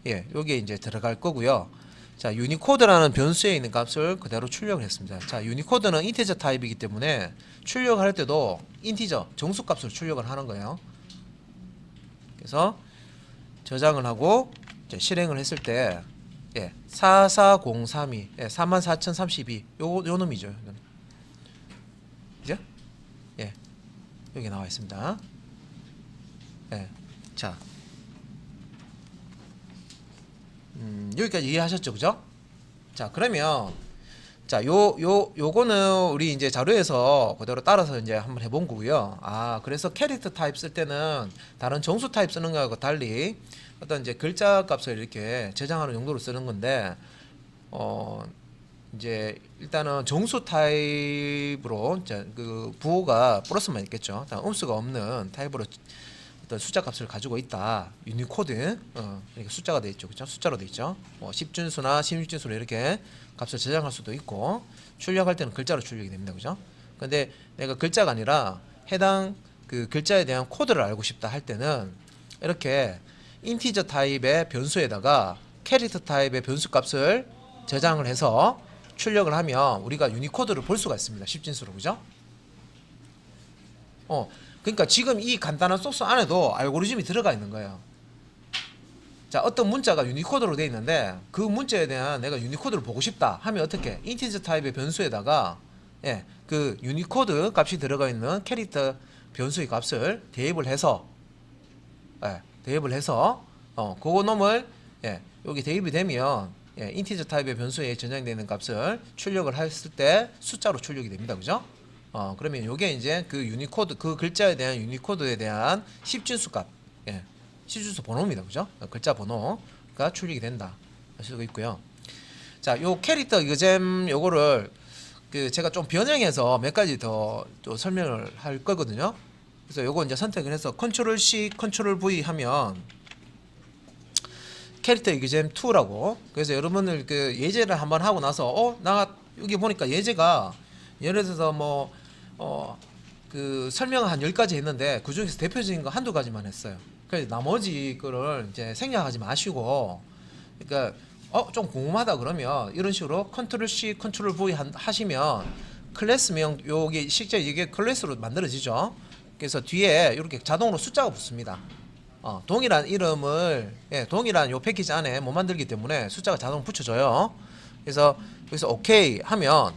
예, 여기에 이제 들어갈 거고요. 자 유니코드라는 변수에 있는 값을 그대로 출력을 했습니다. 자 유니코드는 인티저 타입이기 때문에 출력할 때도 인티저 정수 값으로 출력을 하는 거예요. 그래서 저장을 하고 이제 실행을 했을 때, 예, 44032, 예, 44032 요 놈이죠. 그죠? 예, 여기 나와 있습니다. 예, 자, 여기까지 이해하셨죠, 그죠? 자, 그러면 자, 요거는 우리 이제 자료에서 그대로 따라서 이제 한번 해본 거고요. 아, 그래서 캐릭터 타입 쓸 때는 다른 정수 타입 쓰는 거하고 달리 어떤 이제 글자 값을 이렇게 저장하는 용도로 쓰는 건데, 이제 일단은 정수 타입으로 그 부호가 플러스만 있겠죠. 음수가 없는 타입으로 어떤 숫자 값을 가지고 있다. 유니코드, 이렇게 숫자가 돼 있죠, 그렇죠? 숫자로 돼 있죠. 10진수나 16진수로 이렇게 값을 저장할 수도 있고, 출력할 때는 글자로 출력이 됩니다, 그죠? 근데 내가 글자가 아니라 해당 그 글자에 대한 코드를 알고 싶다 할 때는 이렇게 인티저 타입의 변수에다가 캐릭터 타입의 변수 값을 저장을 해서 출력을 하면 우리가 유니코드를 볼 수가 있습니다. 십진수로. 그죠? 그러니까 지금 이 간단한 소스 안에도 알고리즘이 들어가 있는 거예요. 자, 어떤 문자가 유니코드로 되어 있는데 그 문자에 대한 내가 유니코드를 보고 싶다 하면 어떻게? 인티저 타입의 변수에다가 그 유니코드 값이 들어가 있는 캐릭터 변수의 값을 대입을 해서 그거 놈을 여기 대입이 되면 인티저 타입의 변수에 저장되는 값을 출력을 했을 때 숫자로 출력이 됩니다. 그죠? 그러면 요게 이제 그 유니코드, 그 글자에 대한 유니코드에 대한 십진수 값, 십진수 번호입니다. 그죠? 글자 번호가 출력이 된다. 할 수가 있고요. 자, 요 캐릭터 이거잼 요거를 그 제가 좀 변형해서 몇 가지 더 또 설명을 할 거거든요. 그래서 요거 이제 선택을 해서 컨트롤 C, 컨트롤 V 하면 캐릭터 이거잼 2라고. 그래서 여러분들 그 예제를 한번 하고 나서 나 여기 보니까 예제가 예를 들어서 그 설명을 한 10가지 했는데 그 중에서 대표적인 거 한두 가지만 했어요. 그래서 나머지 거를 이제 생략하지 마시고, 그러니까 좀 궁금하다 그러면 이런 식으로 컨트롤 C, 컨트롤 V 하시면 클래스명 여기 실제 이게 클래스로 만들어지죠. 그래서 뒤에 이렇게 자동으로 숫자가 붙습니다. 동일한 이름을 동일한 요 패키지 안에 못 만들기 때문에 숫자가 자동으로 붙여져요. 그래서 여기서 오케이 하면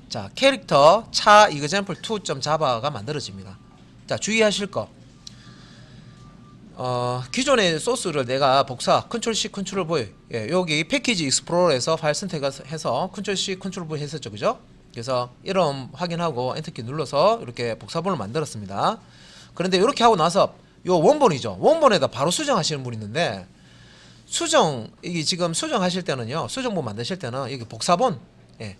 자, 캐릭터 차 example 2.java가 만들어집니다. 자, 주의하실 거. 기존의 소스를 내가 복사 컨트롤 C 컨트롤 V 여기 패키지 익스플로러에서 파일 선택해서 컨트롤 C 컨트롤 V 했었죠. 그죠? 그래서 이름 확인하고 엔터키 눌러서 이렇게 복사본을 만들었습니다. 그런데 이렇게 하고 나서 요 원본이죠. 원본에다 바로 수정하시는 분이 있는데 이게 지금 수정하실 때는요. 수정본 만드실 때는 여기 복사본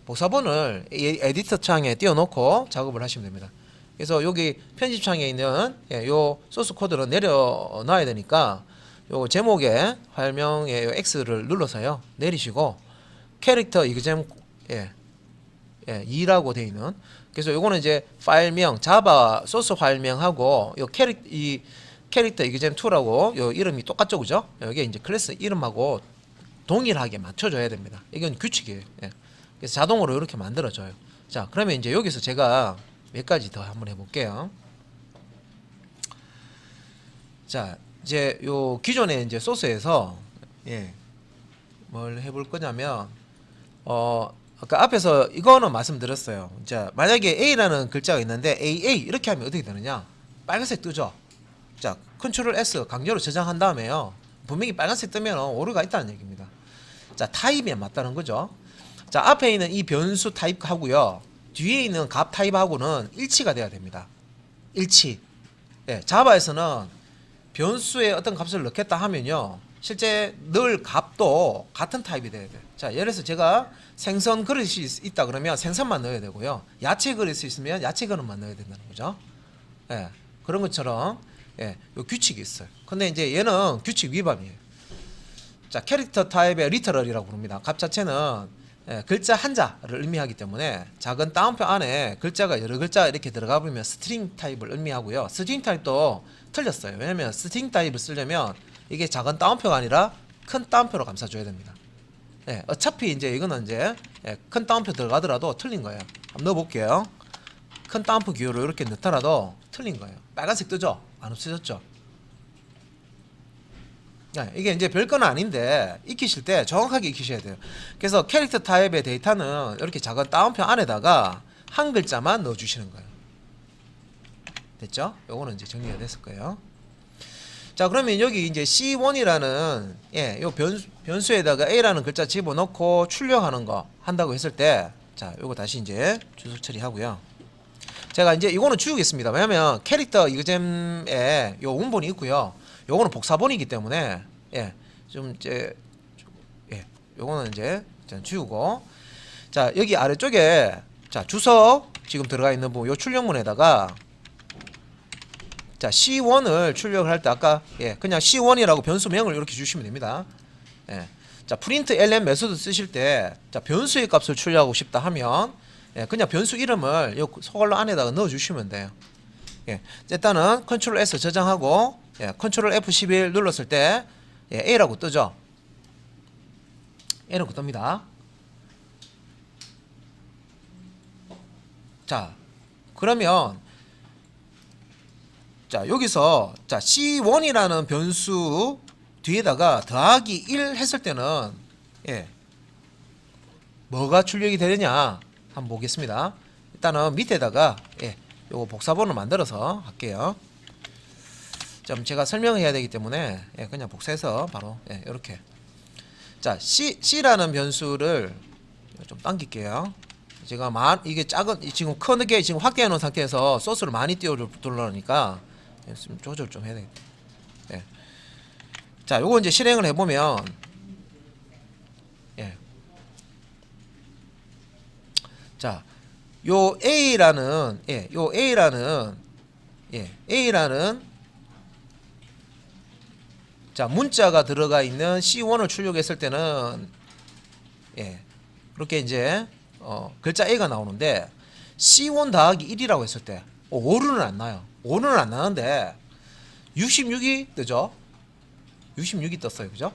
복사본을 에디터 창에 띄워놓고 작업을 하시면 됩니다. 그래서 여기 편집창에 있는 요 소스 코드를 내려놔야 되니까 요 제목에 파일명에 요 X를 눌러서요 내리시고 캐릭터 이그잼 2라고 되어 있는, 그래서 요거는 이제 파일명 자바 소스 파일명하고 요 캐릭터 이그잼 2라고 요 이름이 똑같죠. 그죠? 여기 이제 클래스 이름하고 동일하게 맞춰줘야 됩니다. 이건 규칙이에요. 그래서 자동으로 이렇게 만들어져요. 자, 그러면 이제 여기서 제가 몇 가지 더 한번 해볼게요. 자, 이제 요 기존의 이제 소스에서 뭘 해볼 거냐면 아까 앞에서 이거는 말씀드렸어요. 자, 만약에 A라는 글자가 있는데 AA 이렇게 하면 어떻게 되느냐? 빨간색 뜨죠. 자, 컨트롤 S 강제로 저장한 다음에요. 분명히 빨간색 뜨면 오류가 있다는 얘기입니다. 자, 타입이 맞다는 거죠. 자, 앞에 있는 이 변수 타입하고요. 뒤에 있는 값 타입하고는 일치가 돼야 됩니다. 일치. 자바에서는 변수에 어떤 값을 넣겠다 하면요. 실제 넣을 값도 같은 타입이 돼야 돼요. 자, 예를 들어서 제가 생선 그릇이 있다 그러면 생선만 넣어야 되고요. 야채 그릇이 있으면 야채 그릇만 넣어야 된다는 거죠. 그런 것처럼 요 규칙이 있어요. 근데 이제 얘는 규칙 위반이에요. 자, 캐릭터 타입의 리터럴이라고 부릅니다. 값 자체는 글자 한자를 의미하기 때문에 작은 따옴표 안에 글자가 여러 글자 이렇게 들어가 보면 스트링 타입을 의미하고요. 스트링 타입도 틀렸어요. 왜냐면 스트링 타입을 쓰려면 이게 작은 따옴표가 아니라 큰 따옴표로 감싸줘야 됩니다. 어차피 이제 이거는 이제 큰 따옴표 들어가더라도 틀린 거예요. 한번 넣어볼게요. 큰 따옴표 기호로 이렇게 넣더라도 틀린 거예요. 빨간색 뜨죠? 안 없어졌죠? 이게 이제 별건 아닌데 익히실 때 정확하게 익히셔야 돼요. 그래서 캐릭터 타입의 데이터는 이렇게 작은 따옴표 안에다가 한 글자만 넣어주시는 거예요. 됐죠? 요거는 이제 정리가 됐을 거예요. 자, 그러면 여기 이제 C1이라는 요 변수에다가 A라는 글자 집어넣고 출력하는 거 한다고 했을 때, 자, 요거 다시 이제 주소 처리하고요. 제가 이제 이거는 지우겠습니다. 왜냐면 캐릭터 이그잼에 요 원본이 있고요. 요거는 복사본이기 때문에 좀 이제 요거는 이제 지우고, 자, 여기 아래쪽에 자, 주석 지금 들어가 있는 부분 요 출력문에다가 자, C1을 출력을 할 때 아까 그냥 C1이라고 변수명을 이렇게 주시면 됩니다. 자, 프린트 ln 메소드 쓰실 때 자, 변수의 값을 출력하고 싶다 하면 예, 그냥 변수 이름을 요 소괄호 안에다가 넣어 주시면 돼요. 예, 일단은 컨트롤 S 저장하고 예, 컨트롤 F11 눌렀을 때 예, A라고 뜨죠. A라고 뜹니다. 자, 그러면 자, 여기서 자, C1이라는 변수 뒤에다가 더하기 1 했을 때는 예, 뭐가 출력이 되느냐 한번 보겠습니다. 일단은 밑에다가 예, 요거 복사본을 만들어서 할게요. 좀 제가 설명해야 되기 때문에 예, 그냥 복사해서 바로 예, 이렇게 자 C라는 변수를 좀 당길게요. 제가 이게 작은 지금 크게 지금 확대해 놓은 상태에서 소스를 많이 띄워두려니까 좀 조절 좀 해야 되겠다. 예. 자, 요거 이제 실행을 해보면 예. 자, 요 A라는 예, 요 A라는 자 문자가 들어가 있는 C1을 출력했을 때는 예, 그렇게 이제 글자 A가 나오는데 C1 더하기 1이라고 했을 때 5는 안 나요. 5는 안 나는데 66이 뜨죠. 66이 떴어요. 그죠?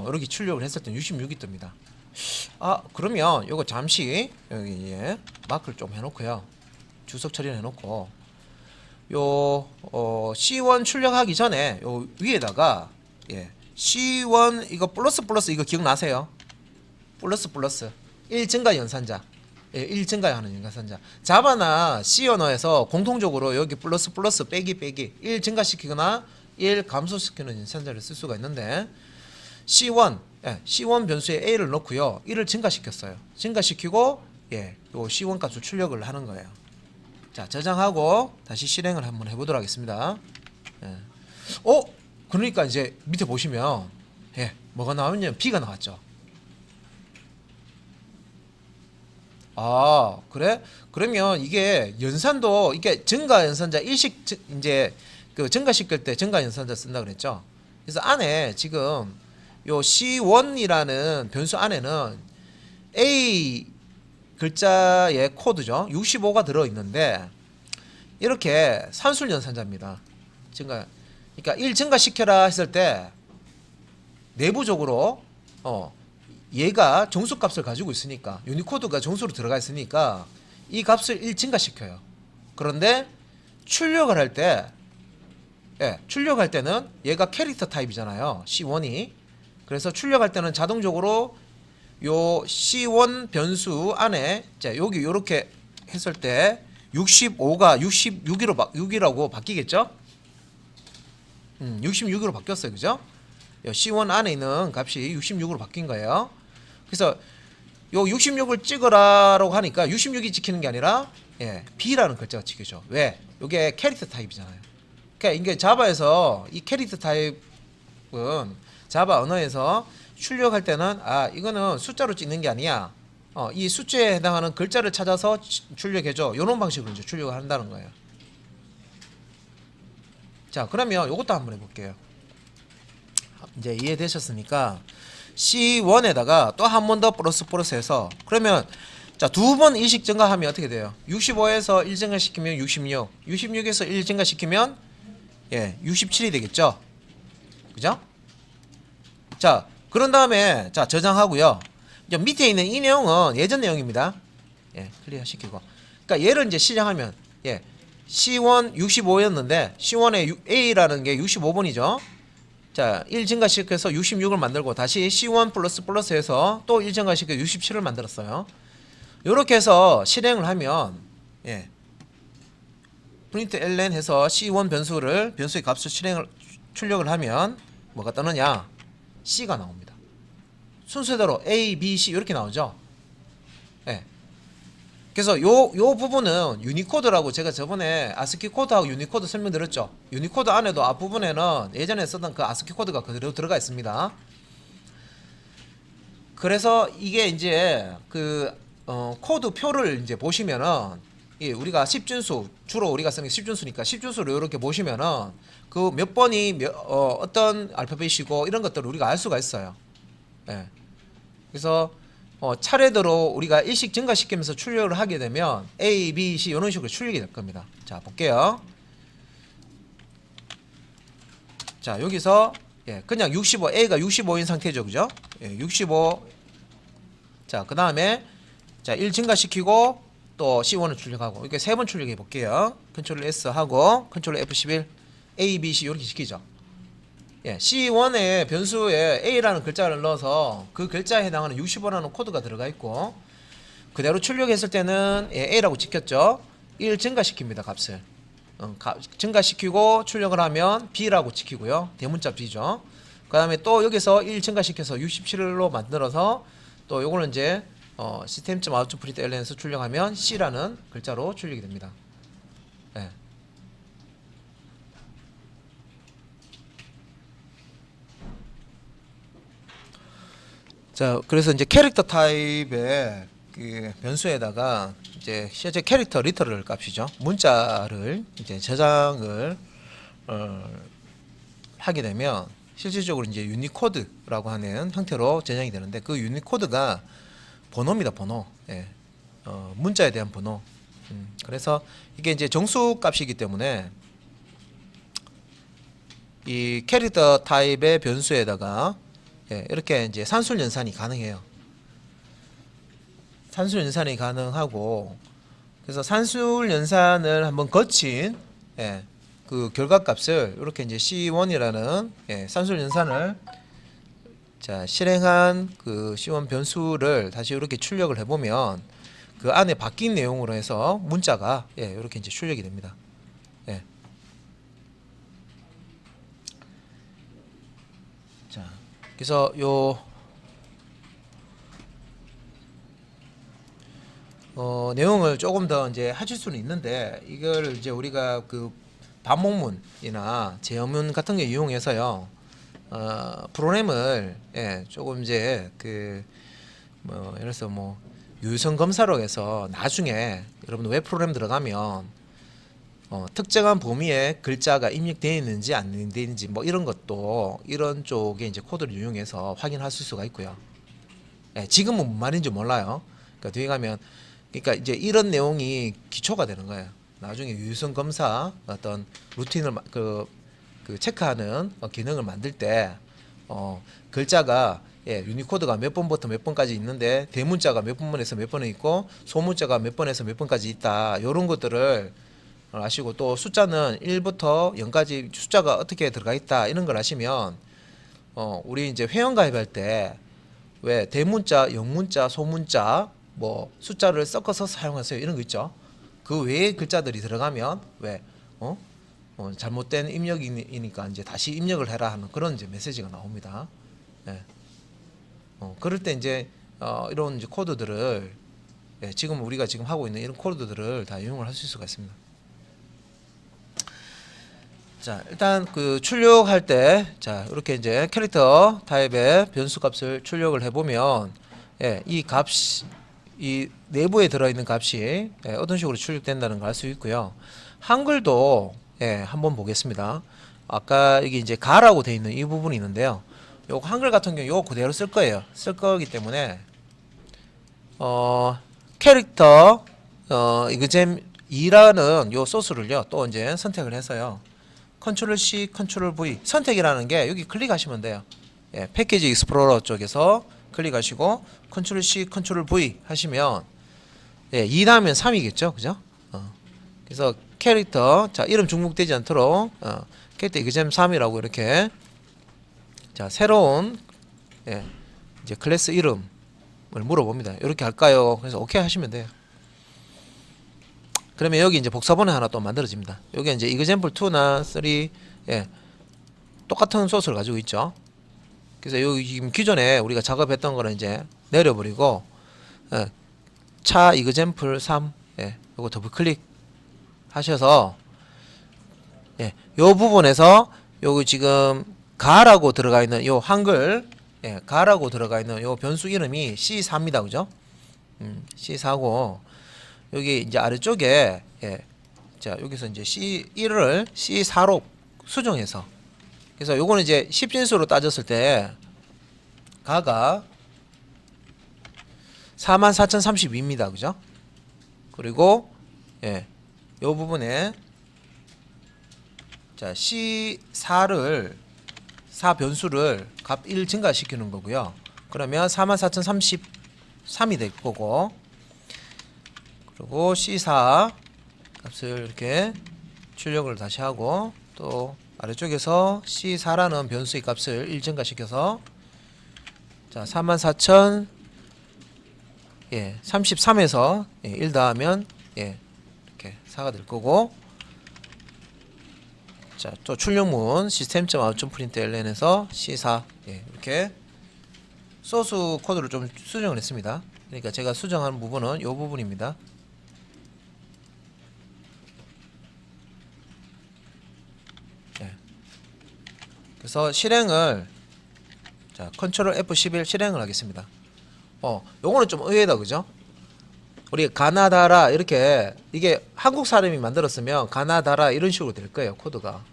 이렇게 출력을 했을 때 66이 뜹니다. 아, 그러면 요거 잠시 여기 예, 마크를 좀 해놓고요. 주석 처리를 해놓고 요 C1 출력하기 전에 요 위에다가 예, C1 이거 플러스 이거 기억나세요? 플러스 1 증가 연산자 예, 1 증가하는 연산자 자바나 C 언어에서 공통적으로 여기 플러스 빼기 1 증가시키거나 1 감소시키는 연산자를 쓸 수가 있는데 C1 예, C1 변수에 A를 넣고요 1을 증가시켰어요. 증가시키고 예, 요 C1 값을 출력을 하는 거예요. 자, 저장하고 다시 실행을 한번 해보도록 하겠습니다. 예. 그러니까 이제 밑에 보시면 예, 뭐가 나오냐면 B가 나왔죠. 아, 그래? 그러면 이게 연산도 이게 증가 연산자 일식 이제 그 증가시킬 때 증가 연산자 쓴다 그랬죠. 그래서 안에 지금 요 C1이라는 변수 안에는 A 글자의 코드죠. 65가 들어 있는데 이렇게 산술 연산자입니다. 증가. 그러니까 1 증가시켜라 했을 때 내부적으로 얘가 정수값을 가지고 있으니까 유니코드가 정수로 들어가 있으니까 이 값을 1 증가시켜요. 그런데 출력을 할 때 예, 출력할 때는 얘가 캐릭터 타입이잖아요. C1이. 그래서 출력할 때는 자동적으로 요 C1 변수 안에 자, 여기 요렇게 했을 때 65가 66이라고 바뀌겠죠? 66으로 바뀌었어요. 그죠? 요 C1 안에 있는 값이 66으로 바뀐 거예요. 그래서 요 66을 찍으라고 하니까 66이 찍히는 게 아니라 예, B라는 글자가 찍히죠. 왜? 요게 캐릭터 타입이잖아요. 그러니까 이게 자바에서 이 캐릭터 타입은 자바 언어에서 출력할 때는 아, 이거는 숫자로 찍는 게 아니야. 이 숫자에 해당하는 글자를 찾아서 출력해줘. 요런 방식으로 이제 출력을 한다는 거예요. 자, 그러면 요것도 한번 해볼게요. 이제 이해되셨으니까 C1에다가 또 한 번 더 플러스 해서 그러면 자, 두 번 일식 증가하면 어떻게 돼요? 65에서 1 증가시키면 66, 66에서 1 증가시키면 예, 67이 되겠죠? 그죠? 자, 그런 다음에 자, 저장하고요. 이제 밑에 있는 이 내용은 예전 내용입니다. 예, 클리어 시키고. 그러니까 얘를 이제 시작하면 예, C1 65였는데 C1의 A라는 게 65번이죠. 자, 1 증가시켜서 66을 만들고 다시 C1 플러스 해서 또 1 증가시켜서 67을 만들었어요. 요렇게 해서 실행을 하면 예, 프린트 ln 해서 C1 변수의 값을 출력을 하면 뭐가 뜨느냐? C가 나옵니다. 순서대로 A, B, C 이렇게 나오죠. 예. 그래서 요 부분은 유니코드라고 제가 저번에 아스키 코드하고 유니코드 설명드렸죠. 유니코드 안에도 앞부분에는 예전에 쓰던 그 아스키 코드가 그대로 들어가 있습니다. 그래서 이게 이제 그 코드 표를 이제 보시면은 예, 우리가 10준수 주로 우리가 쓰는 게 10준수니까 10준수를 이렇게 보시면은 그 몇 번이 어떤 알파벳이고 이런 것들을 우리가 알 수가 있어요. 예. 그래서 차례대로 우리가 일씩 증가시키면서 출력을 하게 되면 A, B, C 이런 식으로 출력이 될 겁니다. 자, 볼게요. 자, 여기서 그냥 65, A가 65인 상태죠. 그죠? 65. 자, 그 다음에 자, 1 증가시키고 또 C1을 출력하고 이렇게 3번 출력해 볼게요. 컨트롤 S 하고 컨트롤 F11 A, B, C 이렇게 시키죠. C1의 변수에 A라는 글자를 넣어서 그 글자에 해당하는 65라는 코드가 들어가 있고 그대로 출력했을 때는 A라고 찍혔죠. 1 증가시킵니다. 값을 증가시키고 출력을 하면 B라고 찍히고요. 대문자 B죠. 그 다음에 또 여기서 1 증가시켜서 67로 만들어서 또 요거는 이제 system.out.println에서 출력하면 C라는 글자로 출력이 됩니다. 네. 자, 그래서 이제 캐릭터 타입의 그 변수에다가 이제 실제 캐릭터 리터럴 값이죠. 문자를 이제 저장을 하게 되면 실질적으로 이제 유니코드라고 하는 형태로 저장이 되는데 그 유니코드가 번호입니다. 번호. 문자에 대한 번호. 그래서 이게 이제 정수 값이기 때문에 이 캐릭터 타입의 변수에다가 이렇게 이제 산술 연산이 가능해요. 산술 연산이 가능하고 그래서 산술 연산을 한번 거친 그 결과값을 이렇게 이제 C1이라는 산술 연산을 자 실행한 그 C1 변수를 다시 이렇게 출력을 해보면 그 안에 바뀐 내용으로 해서 문자가 이렇게 이제 출력이 됩니다. 자 그래서 요 내용을 조금 더 이제 하실 수는 있는데 이걸 이제 우리가 그 반복문이나 제어문 같은 거 이용해서요 프로그램을 조금 이제 그 뭐 예를 들어서 뭐 유선 검사로 해서 나중에 여러분 웹 프로그램 들어가면 특정한 범위의 글자가 입력되어 있는지 안 되어 있는지 뭐 이런 것도 이런 쪽에 이제 코드를 이용해서 확인하실 수가 있고요. 지금은 뭔 말인지 몰라요. 그러니까 뒤에 가면 그러니까 이제 이런 내용이 기초가 되는 거예요. 나중에 유선 검사 어떤 루틴을 그 체크하는 기능을 만들 때 글자가 유니코드가 몇 번부터 몇 번까지 있는데 대문자가 몇 번에서 몇 번에 있고 소문자가 몇 번에서 몇 번까지 있다. 이런 것들을 아시고 또 숫자는 1부터 0까지 숫자가 어떻게 들어가 있다. 이런 걸 아시면 우리 이제 회원 가입할 때 왜 대문자, 영문자, 소문자 뭐 숫자를 섞어서 사용하세요. 이런 거 있죠. 그 외의 글자들이 들어가면 왜 잘못된 입력이니까 이제 다시 입력을 해라 하는 그런 이제 메시지가 나옵니다. 그럴 때 이제 이런 이제 코드들을 지금 우리가 지금 하고 있는 이런 코드들을 다 이용을 하실 수가 있습니다. 자, 일단 그 출력할 때 자, 이렇게 이제 캐릭터 타입의 변수 값을 출력을 해 보면 이 값이 이 내부에 들어 있는 값이 어떤 식으로 출력된다는 걸 알 수 있고요. 한글도 한번 보겠습니다. 아까 여기 이제 가라고 되어 있는 이 부분이 있는데요. 요거 한글 같은 경우 요거 그대로 쓸 거예요. 쓸 거기 때문에 캐릭터 이그잼 2라는 요 소스를요 또 이제 선택을 해서요. 컨트롤 C, 컨트롤 V 선택이라는 게 여기 클릭하시면 돼요. 패키지 익스플로러 쪽에서 클릭하시고 컨트롤 C, 컨트롤 V 하시면 2 다음엔 3이겠죠, 그죠? 그래서 캐릭터 자 이름 중복되지 않도록 캐릭터 이그잼 3이라고 이렇게 자 새로운 이제 클래스 이름을 물어봅니다. 이렇게 할까요? 그래서 오케이 하시면 돼요. 그러면 여기 이제 복사본이 하나 또 만들어집니다. 여기 이제 example 2나 3 똑같은 소스를 가지고 있죠. 그래서 여기 지금 기존에 우리가 작업했던 거는 이제 내려버리고 차 example 3 요거 더블 클릭 하셔서 요 부분에서 요거 지금 가라고 들어가 있는 요 한글 가라고 들어가 있는 요 변수 이름이 C4입니다. 그죠? C4고 여기 이제 아래쪽에 자 여기서 이제 C1을 C4로 수정해서 그래서 요거는 이제 10진수로 따졌을 때 가가 44,032입니다. 그죠? 그리고 예, 요 부분에 자 C4를 4 변수를 값 1 증가시키는 거고요. 그러면 44,033이 될 거고, 그리고 C4 값을 이렇게 출력을 다시 하고, 또 아래쪽에서 C4라는 변수의 값을 1 증가시켜서 자 44,033에서 1 더하면 이렇게 4가 될 거고, 자 또 출력문 system.out.println에서 C4 이렇게 소스 코드를 좀 수정을 했습니다. 그러니까 제가 수정한 부분은 이 부분입니다. 그래서 실행을 자 컨트롤 F11 실행을 하겠습니다. 요거는 좀 의외다, 그죠? 우리 가나다라 이렇게, 이게 한국 사람이 만들었으면 가나다라 이런 식으로 될 거예요, 코드가.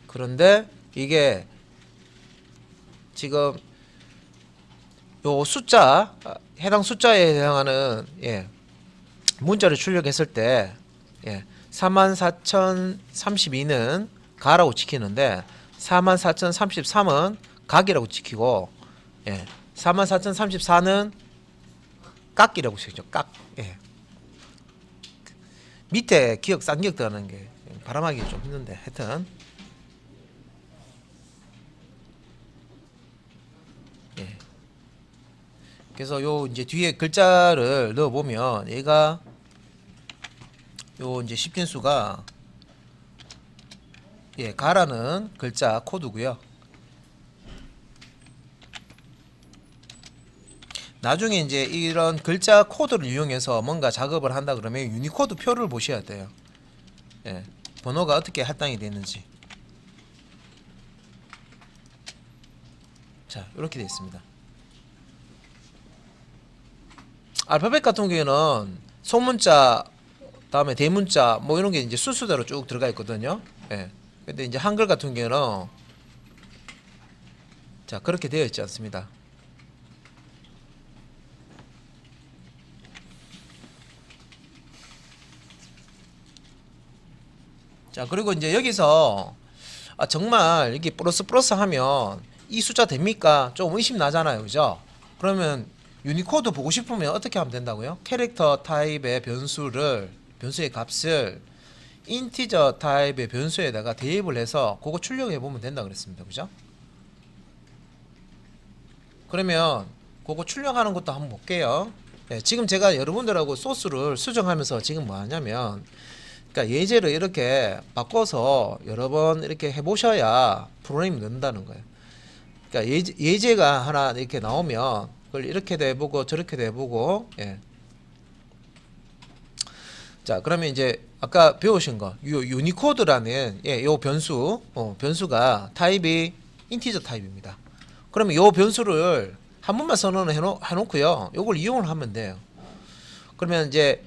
그런데 이게 지금 요 숫자, 해당 숫자에 해당하는 문자를 출력했을 때 44,032는 가라고 지키는데 44,033은 각이라고 지키고 44,034는 깍이라고 지키죠. 깍. 밑에 기억 쌍기억 들어가는 게 발음하기 좀 힘든데 하여튼 그래서 요 이제 뒤에 글자를 넣어 보면 얘가 요 이제 십진수가 가라는 글자 코드고요. 나중에 이제 이런 글자 코드를 이용해서 뭔가 작업을 한다 그러면 유니코드 표를 보셔야 돼요. 번호가 어떻게 할당이 되는지. 자, 이렇게 되어 있습니다. 알파벳 같은 경우에는 소문자 다음에 대문자 뭐 이런 게 이제 순서대로 쭉 들어가 있거든요. 근데 이제 한글 같은 경우는 자 그렇게 되어 있지 않습니다. 자 그리고 이제 여기서 정말 이게 플러스 하면 이 숫자 됩니까? 좀 의심 나잖아요, 그죠? 그러면 유니코드 보고 싶으면 어떻게 하면 된다고요? 캐릭터 타입의 변수의 값을 인티저 타입의 변수에다가 대입을 해서 그거 출력해 보면 된다 그랬습니다, 그죠? 그러면 그거 출력하는 것도 한번 볼게요. 지금 제가 여러분들하고 소스를 수정하면서 지금 뭐 하냐면, 그러니까 예제를 이렇게 바꿔서 여러 번 이렇게 해보셔야 프로그램이 는다는 거예요. 그러니까 예제가 하나 이렇게 나오면 그걸 이렇게도 해보고 저렇게도 해보고. 자 그러면 이제 아까 배우신 거 유니코드라는 요 변수가 타입이 인티저 타입입니다. 그러면 요 변수를 한 번만 선언을 해놓고요, 요걸 이용을 하면 돼요. 그러면 이제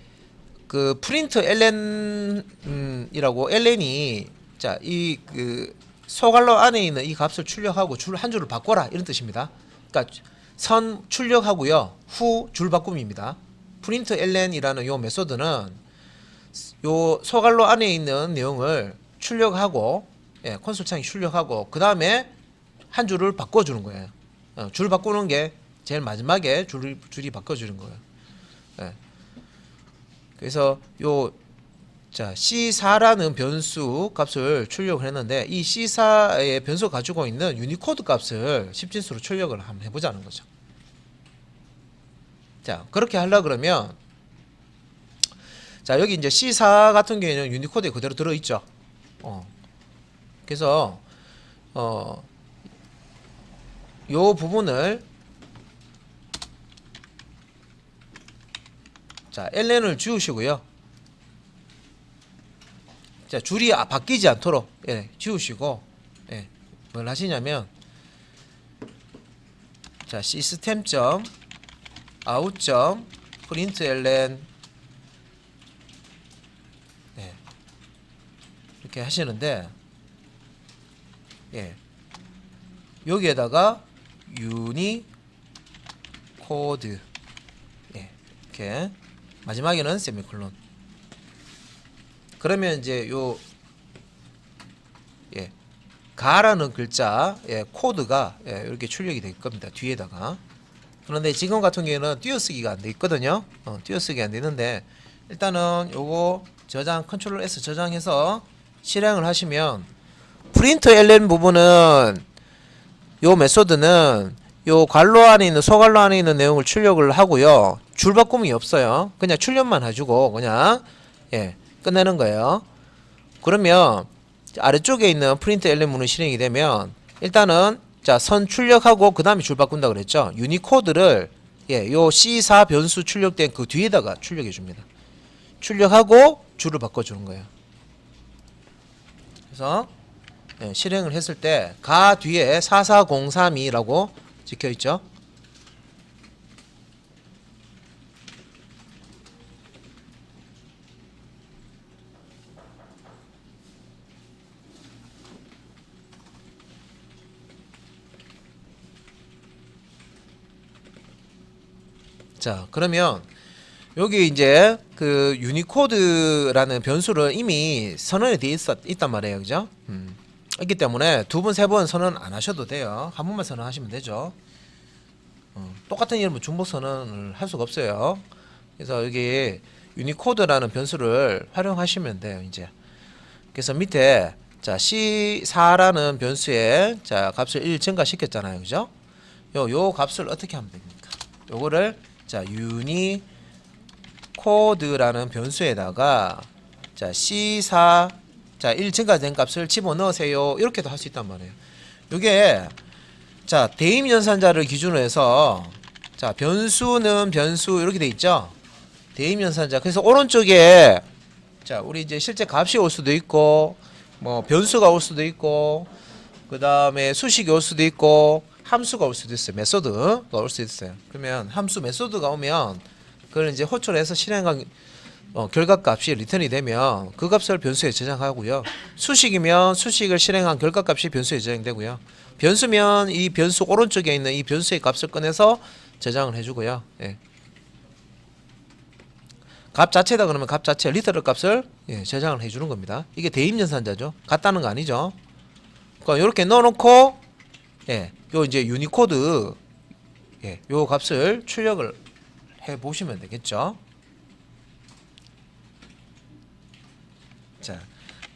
그 프린트 ln이라고 ln이 자 이 그 소갈로 안에 있는 이 값을 출력하고 한 줄을 바꿔라 이런 뜻입니다. 그러니까 선 출력하고요 후 줄 바꿈입니다. 프린트 ln이라는 요 메소드는 요 소갈로 안에 있는 내용을 출력하고 콘솔 창에 출력하고 그 다음에 한 줄을 바꿔주는 거예요. 줄 바꾸는 게 제일 마지막에 줄이 바꿔주는 거예요. 그래서 요 자 C4라는 변수 값을 출력을 했는데 이 C4의 변수 가지고 있는 유니코드 값을 십진수로 출력을 한번 해보자는 거죠. 자 그렇게 하려 그러면 자 여기 이제 C4 같은 경우에는 유니코드에 그대로 들어있죠. 그래서 요 부분을 자 ln을 지우시고요. 자 줄이 바뀌지 않도록 지우시고 뭘 하시냐면 자 system.out.println 이렇게 하시는데 여기에다가 유니코드 코드. 예, 이렇게 마지막에는 세미콜론. 그러면 이제 요 예, 가라는 글자 예, 코드가 예, 이렇게 출력이 될 겁니다. 뒤에다가. 그런데 지금 같은 경우에는 띄어쓰기가 안 돼 있거든요. 띄어쓰기 안 되는데 일단은 요거 저장 컨트롤 S 저장해서 실행을 하시면 프린트 ln 부분은 요 메소드는 요 괄호 안에 있는 소괄호 안에 있는 내용을 출력을 하고요. 줄 바꿈이 없어요. 그냥 출력만 해주고 그냥 예, 끝내는 거예요. 그러면 아래쪽에 있는 프린트 ln 문이 실행이 되면 일단은 자, 선 출력하고 그 다음에 줄 바꾼다 그랬죠. 유니코드를 예, 요 C4 변수 출력된 그 뒤에다가 출력해 줍니다. 출력하고 줄을 바꿔주는 거예요. 그래서 예, 실행을 했을 때 가 뒤에 44032라고 찍혀있죠. 자, 그러면 여기 이제 그 유니코드라는 변수를 이미 선언이 돼 있단 말이에요. 그죠? 있기 때문에 두 번, 세 번 선언 안 하셔도 돼요. 한 번만 선언하시면 되죠. 똑같은 이름은 중복 선언을 할 수가 없어요. 그래서 여기 유니코드라는 변수를 활용하시면 돼요. 이제 그래서 밑에 자 C4라는 변수에 자 값을 1 증가시켰잖아요. 그죠? 요 값을 어떻게 하면 됩니까? 요거를 자 유니코드라는 변수에다가 자 C4 자 1 증가된 값을 집어넣으세요. 이렇게도 할 수 있단 말이에요. 요게 자 대입 연산자를 기준으로 해서 자 변수는 변수 이렇게 돼 있죠. 대입 연산자. 그래서 오른쪽에 자 우리 이제 실제 값이 올 수도 있고 뭐 변수가 올 수도 있고 그 다음에 수식이 올 수도 있고 함수가 올 수도 있어요. 메소드가 올 수도 있어요. 그러면 함수 메소드가 오면 그걸 이제 호출해서 실행한 결과값이 리턴이 되면 그 값을 변수에 저장하고요. 수식이면 수식을 실행한 결과값이 변수에 저장되고요. 변수면 이 변수 오른쪽에 있는 이 변수의 값을 꺼내서 저장을 해주고요. 예. 값 자체다 그러면 값 자체 리터럴 값을 예, 저장을 해주는 겁니다. 이게 대입 연산자죠. 같다는 거 아니죠. 그러니까 이렇게 넣어놓고 예, 요 이제 유니코드 예, 요 값을 출력을 해 보시면 되겠죠. 자,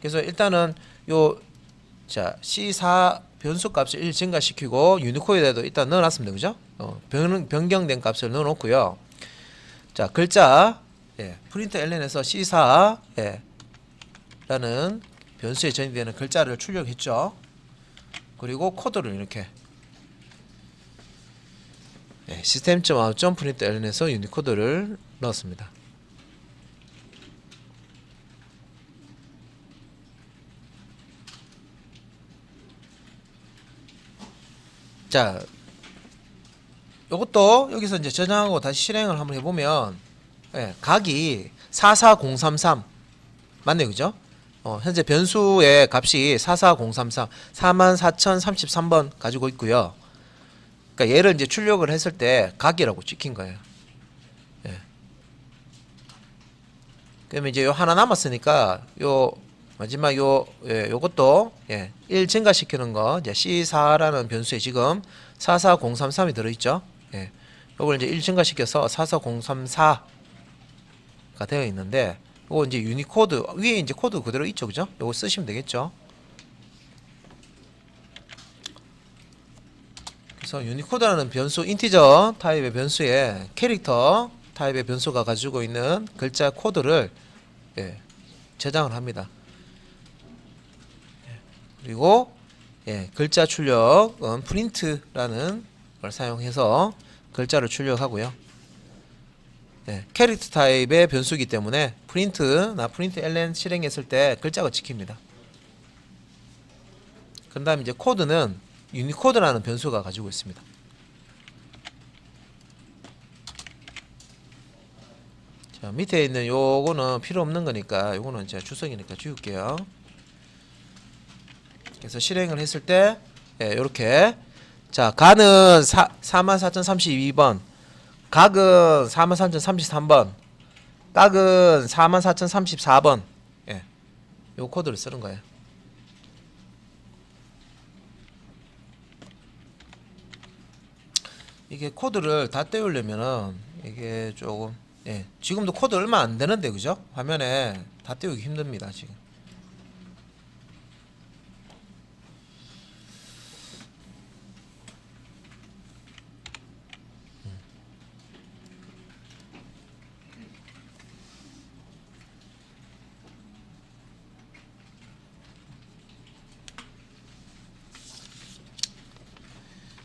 그래서 일단은 요 자 C4 변수 값을 1 증가시키고 유니코드에도 일단 넣어놨습니다. 그죠? 변경된 값을 넣어놓고요. 자 글자 예, 프린트 ln에서 C4 예, 라는 변수에 전이되는 글자를 출력했죠. 그리고 코드를 이렇게 예, 시스템.out 프린트 ln에서 유니코드를 넣었습니다. 자, 요것도 여기서 이제 저장하고 다시 실행을 한번 해보면 예, 각이 44033 맞네요. 그죠? 현재 변수의 값이 44033 44,033번 가지고 있고요. 그러니까 얘를 이제 출력을 했을 때 각이라고 찍힌 거예요. 예. 그러면 이제 요 하나 남았으니까 요 마지막 요것도 예, 1 증가시키는 거 이제 C4라는 변수에 지금 44033이 들어있죠. 예. 요걸 이제 1 증가시켜서 44034가 되어 있는데 요거 이제 유니코드 위에 이제 코드 그대로 있죠. 그죠? 요거 쓰시면 되겠죠. 그래서 유니코드라는 변수 인티저 타입의 변수에 캐릭터 타입의 변수가 가지고 있는 글자 코드를 예, 저장을 합니다. 그리고 예, 글자 출력은 프린트라는 걸 사용해서 글자를 출력하고요. 예, 캐릭터 타입의 변수이기 때문에 프린트나 프린트 ln 실행했을 때 글자가 찍힙니다. 그 다음에 이제 코드는 유니코드라는 변수가 가지고 있습니다. 자, 밑에 있는 요거는 필요 없는 거니까 요거는 제가 주석이니까 지울게요. 그래서 실행을 했을 때 예, 요렇게 자 가는 44,032번 각은 43,033번, 각은 44,034번. 예, 요 코드를 쓰는 거예요. 이게 코드를 다 떼우려면은 이게 조금, 예, 지금도 코드 얼마 안 되는데, 그죠? 화면에 다 떼우기 힘듭니다, 지금.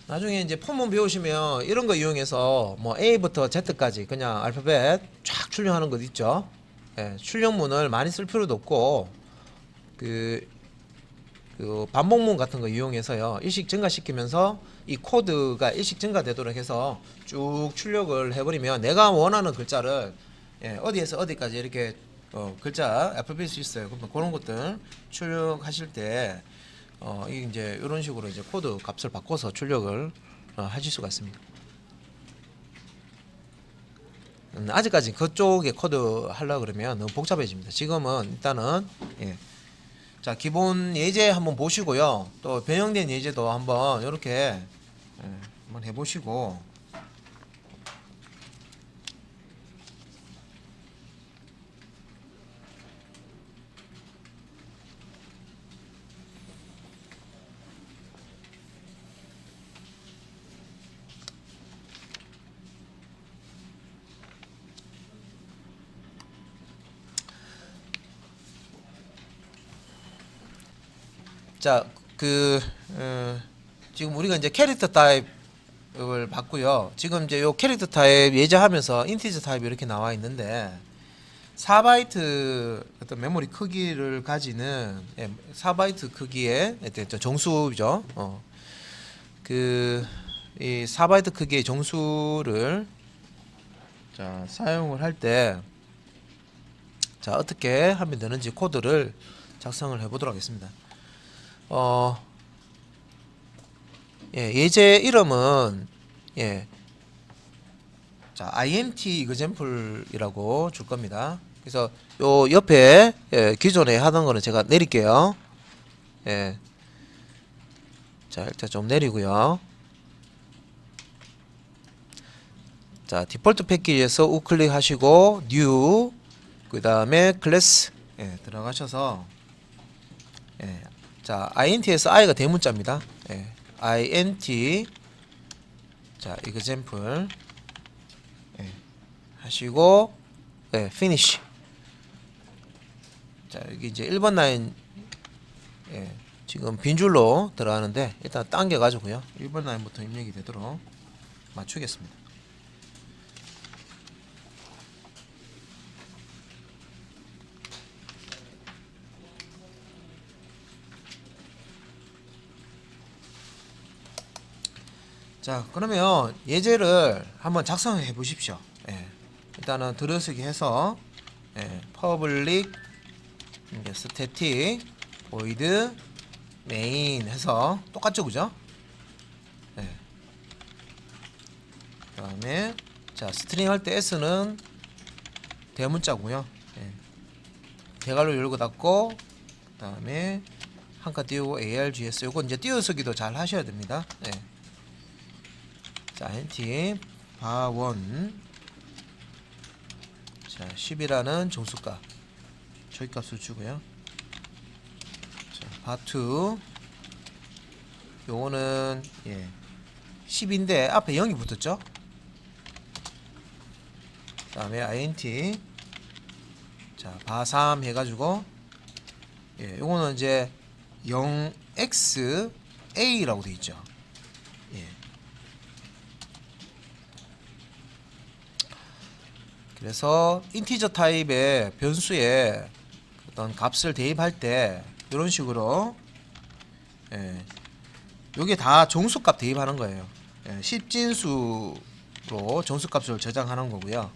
나중에 이제 폰문 배우시면 이런 거 이용해서 뭐 A부터 Z까지 그냥 알파벳 쫙 출력하는 것 있죠. 예, 출력문을 많이 쓸 필요도 없고 그 반복문 같은 거 이용해서요, 일식 증가시키면서 이 코드가 일식 증가되도록 해서 쭉 출력을 해버리면 내가 원하는 글자를, 예, 어디에서 어디까지 이렇게 글자 알파벳이 수 있어요. 그러면 그런 것들 출력하실 때 이게 이제 이런 식으로 이제 코드 값을 바꿔서 출력을 하실 수가 있습니다. 아직까지 그쪽에 코드 하려 그러면 너무 복잡해집니다. 지금은 일단은, 예, 자, 기본 예제 한번 보시고요. 또 변형된 예제도 한번 이렇게, 예, 한번 해보시고. 자, 지금 우리가 이제 캐릭터 타입을 봤고요. 지금 이제 요 캐릭터 타입 예제하면서 인티저 타입이 이렇게 나와 있는데, 4바이트 어떤 메모리 크기를 가지는, 예, 4바이트 크기의 정수죠. 이 4바이트 크기의 정수를, 자, 사용을 할 때, 자, 어떻게 하면 되는지 코드를 작성을 해보도록 하겠습니다. 예, 예제 이름은, 예, 자, int example이라고 줄 겁니다. 그래서 요 옆에, 예, 기존에 하던 거는 제가 내릴게요. 예, 자, 일단 좀 내리고요. 자, 디폴트 패키지에서 우클릭 하시고 new, 그 다음에 클래스, 예, 들어가셔서, 예, 자, int에서 i가 대문자입니다. 예, int, 자, example, 예, 하시고, 예, finish. 자, 여기 이제 1번 라인, 예, 지금 빈줄로 들어가는데 일단 당겨 가지고요, 1번 라인부터 입력이 되도록 맞추겠습니다. 자, 그러면 예제를 한번 작성해 보십시오. 예, 일단은 들어서기 해서, 예, public static void main 해서 똑같죠, 그죠? 예. 그 다음에, 자, 스트링 할 때 s는 대문자고요. 예. 대괄호 열고 닫고, 그 다음에 한칸 띄우고 args, 요거 이제 띄어쓰기도 잘 하셔야 됩니다. 예. 자, int bar1, 자, 10이라는 정수값 저희 값을 주고요. 자, bar2, 요거는, 예, 10인데 앞에 0이 붙었죠. 그 다음에 int, 자, bar3 해가지고, 예, 요거는 이제 0xa라고 되어 있죠. 예. 그래서 인티저 타입의 변수에 어떤 값을 대입할 때 이런 식으로, 예, 요게 다 정수값 대입하는 거예요. 예, 10진수로 정수값을 저장하는 거고요.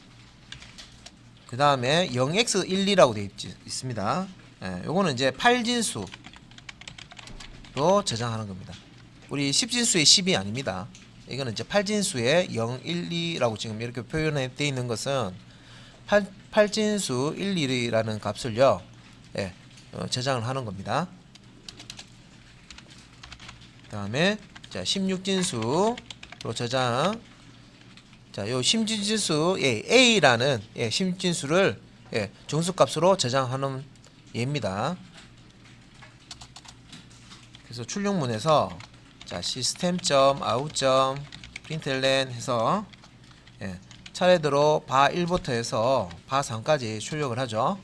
그 다음에 0x12라고 되어 있습니다. 예, 요거는 이제 8진수로 저장하는 겁니다. 우리 10진수의 10이 아닙니다. 이거는 이제 8진수의 0, 1, 2라고 지금 이렇게 표현되어 있는 것은 8진수 1, 2라는 값을요, 예, 저장을 하는 겁니다. 다음에 자 16진수로 저장. 자, 요 심진수 A라는 심진수를 정수값으로 저장하는 예입니다. 그래서 출력문에서 자 system.out.println 해서 차례대로 바 1부터 해서 바 3까지 출력을 하죠.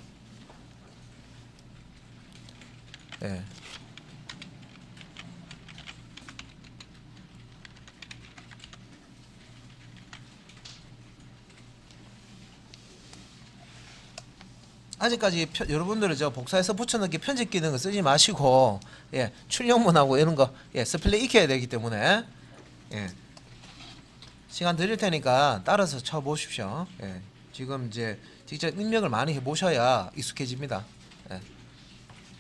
아직까지 여러분들은 저 복사해서 붙여넣기 편집 기능을 쓰지 마시고 출력문하고 이런 거 스펠링 익혀야 되기 때문에 시간 드릴 테니까 따라서 쳐 보십시오. 지금 이제 직접 입력을 많이 해 보셔야 익숙해집니다.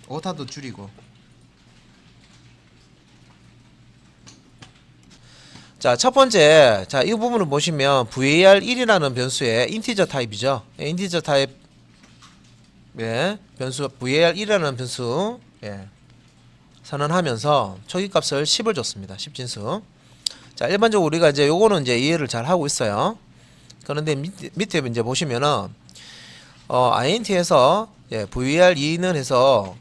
오타도 줄이고. 자, 첫 번째, 자, 이 부분을 보시면 var1이라는 변수의 인티저 타입이죠. 인티저 타입 변수 var1이라는 변수 선언하면서 초기값을 10을 줬습니다. 10진수. 자, 일반적으로 우리가 이제 요거는 이제 이해를 잘 하고 있어요. 그런데 밑에 이제 보시면은 int에서 var2는 해서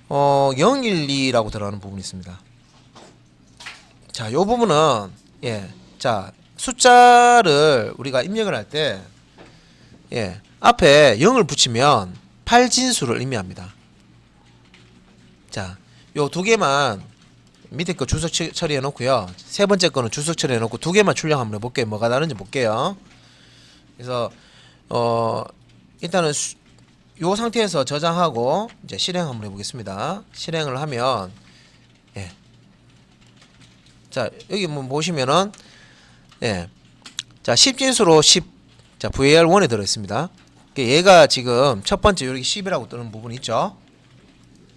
012라고 들어가는 부분이 있습니다. 자, 요 부분은 자, 숫자를 우리가 입력을 할 때 앞에 0을 붙이면 8진수를 의미합니다. 자, 요 두 개만 밑에 거 주석 처리해 놓고요. 세 번째 거는 주석 처리해 놓고 두 개만 출력 한번 해볼게요. 뭐가 다른지 볼게요. 그래서 일단은 요 상태에서 저장하고 이제 실행 한번 해보겠습니다. 실행을 하면 자, 여기 뭐 보시면은 자 10진수로 10 자 var1에 들어있습니다. 얘가 지금 첫 번째 여기 10이라고 뜨는 부분이 있죠.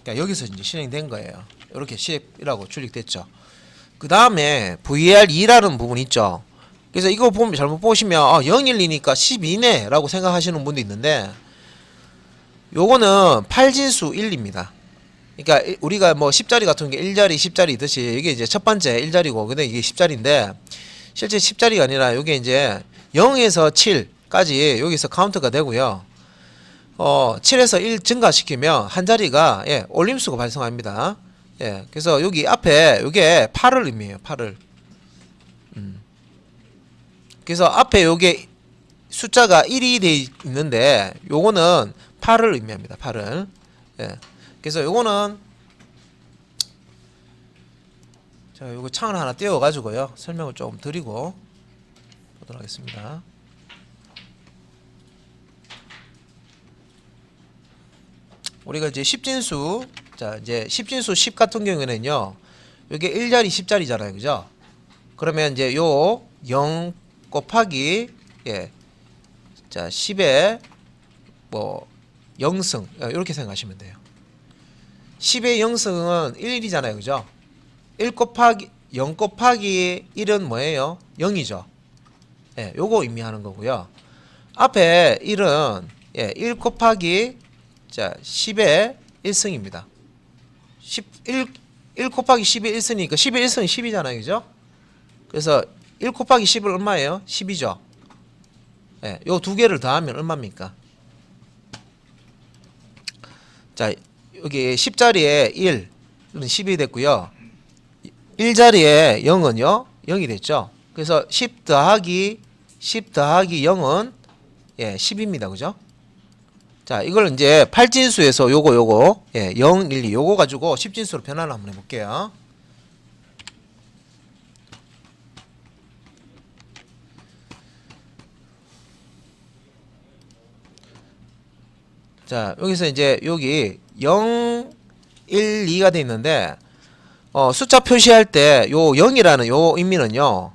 그러니까 여기서 이제 실행된 거예요. 이렇게 10이라고 출력됐죠. 그 다음에 var2라는 부분이 있죠. 그래서 이거 보면 잘못 보시면 012니까 12네 라고 생각하시는 분도 있는데 요거는 8진수 1입니다. 그러니까 우리가 뭐 10자리 같은 게 1자리 10자리듯이 이게 이제 첫 번째 1자리고 근데 이게 10자리인데 실제 10자리가 아니라 이게 이제 0에서 7까지 여기서 카운트가 되고요. 7에서 1 증가시키면 한 자리가 올림수가 발생합니다. 그래서 여기 앞에 이게 8을 의미해요. 8을. 그래서 앞에 요게 숫자가 1이 돼 있는데 요거는 8을 의미합니다. 8을. 그래서 요거는 자, 요거 창을 하나 띄워 가지고요. 설명을 조금 드리고 보도록 하겠습니다. 우리가 이제 10진수, 자, 이제 10진수 10 같은 경우에는요, 이게 1자리 10자리잖아요. 그죠? 그러면 이제 요 0 곱하기, 자, 10의 뭐, 0승, 이렇게 생각하시면 돼요. 10의 0승은 1이잖아요. 그죠? 1 곱하기, 0 곱하기 1은 뭐예요? 0이죠. 요거 의미하는 거고요. 앞에 1은, 1 곱하기 자, 10의 1승입니다. 1 곱하기 10의 1승이니까 10의 1승이 10이잖아요. 그죠? 그래서 1 곱하기 10은 얼마예요? 10이죠. 요 두 개를 더하면 얼마입니까? 자, 여기 10자리에 1은 10이 됐고요. 1자리에 0은요? 0이 됐죠. 그래서 10 더하기 0은 10입니다. 그죠? 자, 이걸 이제 8진수에서 요거 0, 1, 2 요거 가지고 10진수로 변화를 한번 해볼게요. 자, 여기서 이제 여기 0, 1, 2가 돼 있는데 숫자 표시할 때 요 0이라는 요 의미는요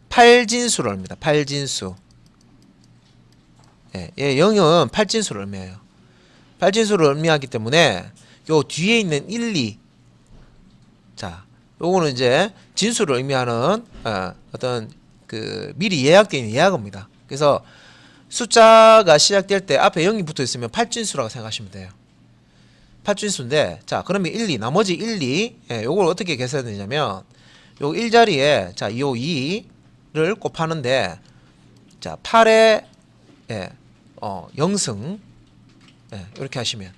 8진수를 의미합니다. 8진수. 0은 8진수를 의미해요. 8진수를 의미하기 때문에 요 뒤에 있는 1, 2 자, 요거는 이제 진수를 의미하는 어떤 그 미리 예약되어 있는 예약어입니다. 그래서 숫자가 시작될 때 앞에 0이 붙어 있으면 8진수라고 생각하시면 돼요. 8진수인데 자 그러면 1, 2 나머지 1, 2 요걸 어떻게 계산되냐면 요 1자리에 자 요 2를 곱하는데 자 8의 0승 이렇게 하시면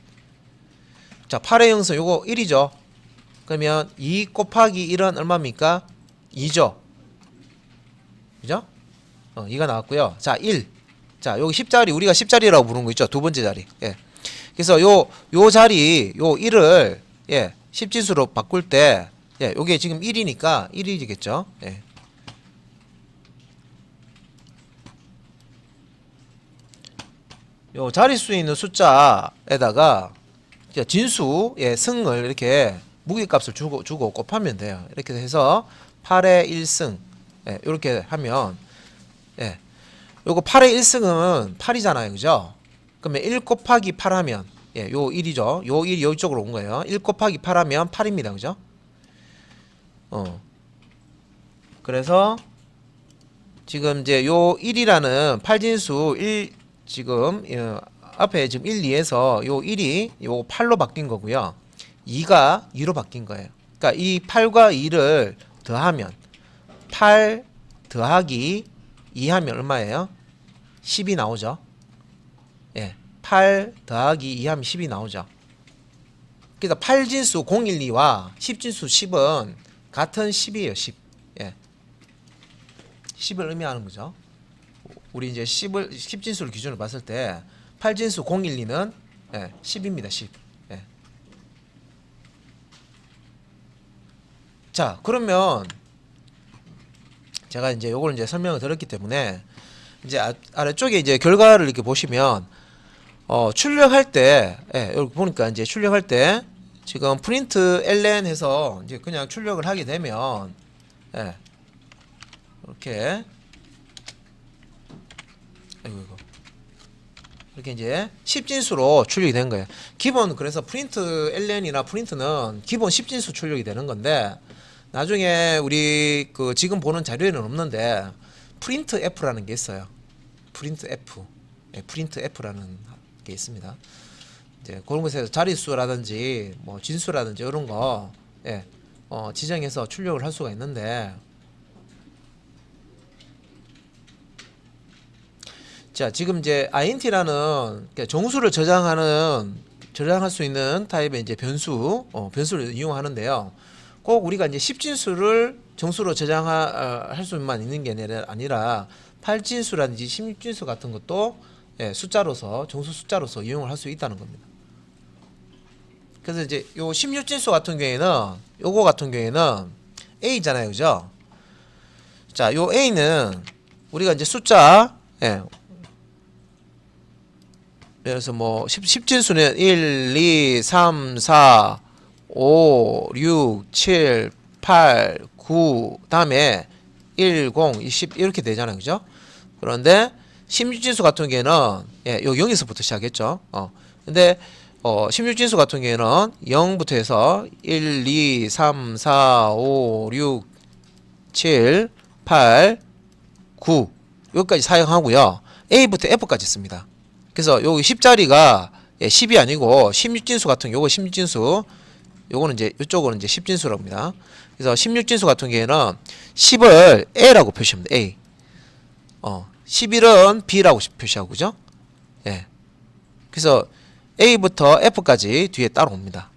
자 8의 0승 요거 1이죠. 그러면 2 곱하기 1은 얼마입니까? 2죠. 그죠? 2가 나왔고요. 자 1. 자 여기 10자리 우리가 10자리라고 부르는 거 있죠. 두 번째 자리. 그래서 요 자리 요 1을 10진수로 바꿀 때 요게 지금 1이니까 1이겠죠. 요 자릿수에 있는 숫자에다가 진수의 승을 이렇게 무게값을 주고 곱하면 돼요. 이렇게 해서 8의 1승 이렇게 하면 요거 8의 1승은 8이잖아요. 그죠? 그러면 1 곱하기 8 하면 요 1이죠. 요 1이 이쪽으로 온 거예요. 1 곱하기 8 하면 8입니다. 그죠? 그래서 지금 이제 요 1이라는 8진수 1 지금 앞에 지금 1, 2에서 요 1이 요 8로 바뀐 거고요. 2가 2로 바뀐 거예요. 그러니까 이 8과 2를 더하면 8 더하기 2 하면 얼마예요? 10이 나오죠. 8 더하기 2 하면 10이 나오죠. 그래서 8진수 0, 1, 2와 10진수 10은 같은 10이에요. 10. 10을 의미하는 거죠. 우리 이제 10진수를 기준으로 봤을 때 8진수 0, 1, 2는 10입니다. 10. 자, 그러면 제가 이제 요걸 이제 설명을 드렸기 때문에 이제 아래쪽에 이제 결과를 이렇게 보시면 출력할 때 여기 보니까 이제 출력할 때 지금 프린트 ln 해서 이제 그냥 출력을 하게 되면 이렇게 이렇게 이제 10진수로 출력이 된 거예요. 기본 그래서 프린트 ln이나 프린트는 기본 10진수 출력이 되는 건데 나중에 우리 그 지금 보는 자료에는 없는데 프린트 f라는 게 있어요. 프린트 f, 프린트 f라는 게 있습니다. 이제 그런 곳에서 자릿수라든지 뭐 진수라든지 이런 거 지정해서 출력을 할 수가 있는데 자 지금 이제 int라는 정수를 저장할 수 있는 타입의 이제 변수를 이용하는데요. 꼭 우리가 이제 10진수를 정수로 저장할 수만 있는 게 아니라 8진수라든지 16진수 같은 것도 숫자로서 정수 숫자로서 이용을 할 수 있다는 겁니다. 그래서 이제 요 16진수 같은 경우에는 요거 같은 경우에는 A잖아요. 그죠? 자, 요 A는 우리가 이제 숫자 그래서 뭐 10진수는 1, 2, 3, 4, 5, 6, 7, 8, 9 다음에 1, 0, 20 이렇게 되잖아요. 그죠? 그런데 16진수 같은 경우에는 요 0에서부터 시작했죠. 근데 16진수 같은 경우에는 0부터 해서 1, 2, 3, 4, 5, 6, 7, 8, 9 여기까지 사용하고요. A부터 F까지 씁니다. 그래서 여기 10자리가 10이 아니고 16진수 같은 요거 16진수 요거는 이제 이쪽은 이제 10진수라고 합니다. 그래서 16진수 같은 경우에는 10을 A라고 표시합니다. A. 11은 B라고 표시하고 그죠? 그래서 A부터 F까지 뒤에 따라옵니다.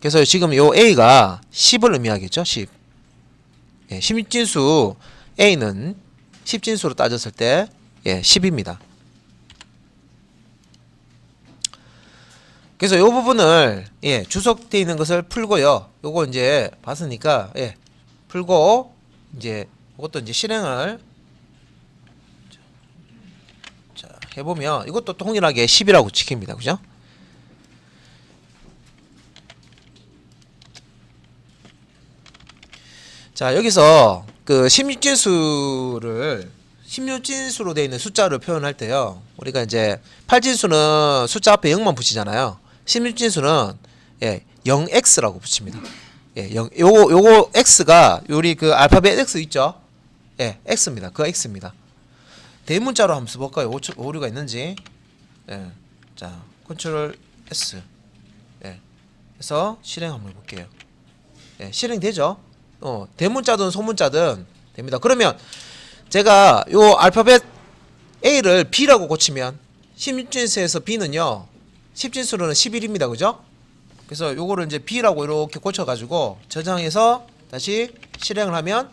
그래서 지금 요 A가 10을 의미하겠죠? 10. 16진수 A는 10진수로 따졌을 때 10입니다. 그래서 요 부분을 주석되어 있는 것을 풀고요. 요거 이제 봤으니까 풀고 이제 이것도 이제 실행을 해보면 이것도 동일하게 10이라고 지킵니다. 그죠? 자 여기서 그 16진수로 되어 있는 숫자를 표현할 때요. 우리가 이제 8진수는 숫자 앞에 0만 붙이잖아요. 16진수는 0x라고 붙입니다. 예, 요거 x가 요리 그 알파벳 x 있죠? 예, x입니다. 그 x입니다. 대문자로 한번 써볼까요? 오류가 있는지. 예, 자, 컨트롤 S. 예, 해서 실행 한번 해볼게요. 예, 실행되죠? 대문자든 소문자든 됩니다. 그러면 제가 요 알파벳 A를 B라고 고치면 16진수에서 B는요 10진수로는 11입니다. 그죠? 그래서 요거를 이제 B라고 이렇게 고쳐가지고 저장해서 다시 실행을 하면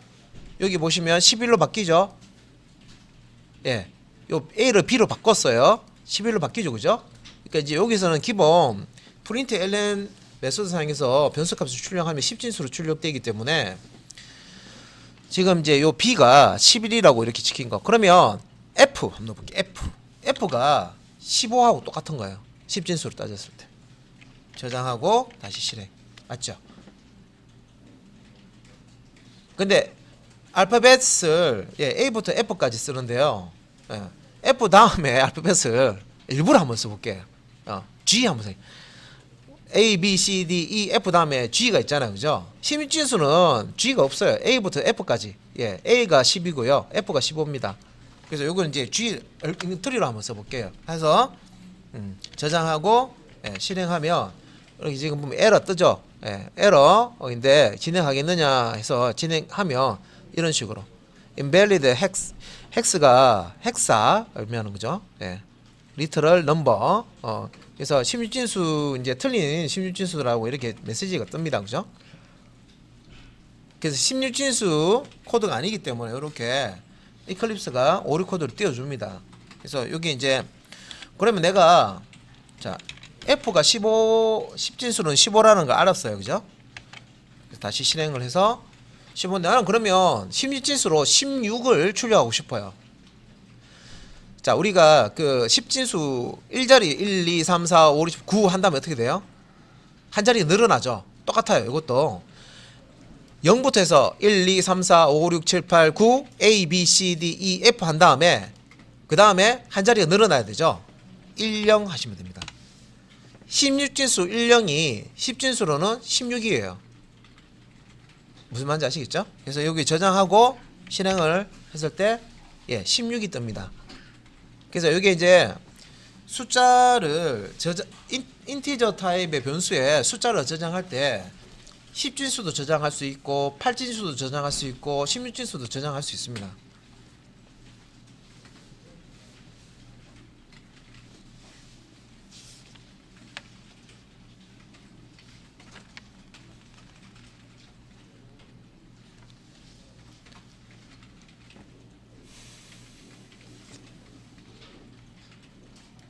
여기 보시면 11로 바뀌죠? 예, 요 A를 B로 바꿨어요. 11로 바뀌죠. 그죠? 그러니까 이제 여기서는 기본 프린트 ln 메소드 사용해서 변수값을 출력하면 10진수로 출력되기 때문에 지금 이제 요 B가 11이라고 이렇게 찍힌 거. 그러면 F 한번 넣어볼게요. F가 15하고 똑같은 거예요. 10진수로 따졌을 때. 저장하고 다시 실행. 맞죠? 근데 알파벳을 A부터 F까지 쓰는데요. 예, F 다음에 알파벳을 일부러 한번 써볼게요. G 한번 써요. A, B, C, D, E, F 다음에 G가 있잖아요. 그죠? 16진수는 G가 없어요. A부터 F까지. 예, A가 10이고요. F가 15입니다. 그래서 요거는 이제 G 트리로 한번 써볼게요. 해서 저장하고 실행하면 이렇게 지금 보면 에러 뜨죠? 예, 에러인데 진행하겠느냐 해서 진행하면 이런 식으로 invalid hex가 헥사 의미하는 거죠. 예. 리터럴 넘버 그래서 16진수 이제 틀린 16진수라고 이렇게 메시지가 뜹니다. 그죠? 그래서 16진수 코드가 아니기 때문에 이렇게 이클립스가 오류 코드를 띄워줍니다. 그래서 여기 이제 그러면 내가 자 F가 10진수는 15라는 걸 알았어요. 그죠? 다시 실행을 해서 15. 나는 그러면 16진수로 16을 출력하고 싶어요. 자, 우리가 그 10진수 1자리 1, 2, 3, 4, 5, 6, 9 한다면 어떻게 돼요? 한 자리가 늘어나죠. 똑같아요. 이것도 0부터 해서 1, 2, 3, 4, 5, 6, 7, 8, 9 A, B, C, D, E, F 한 다음에 그 다음에 한 자리가 늘어나야 되죠. 10 하시면 됩니다. 16진수 10이 10진수로는 16이에요. 무슨 말인지 아시겠죠? 그래서 여기 저장하고 실행을 했을 때 16이 뜹니다. 그래서 여기 이제 숫자를 인티저 타입의 변수에 숫자를 저장할 때 10진수도 저장할 수 있고 8진수도 저장할 수 있고 16진수도 저장할 수 있습니다.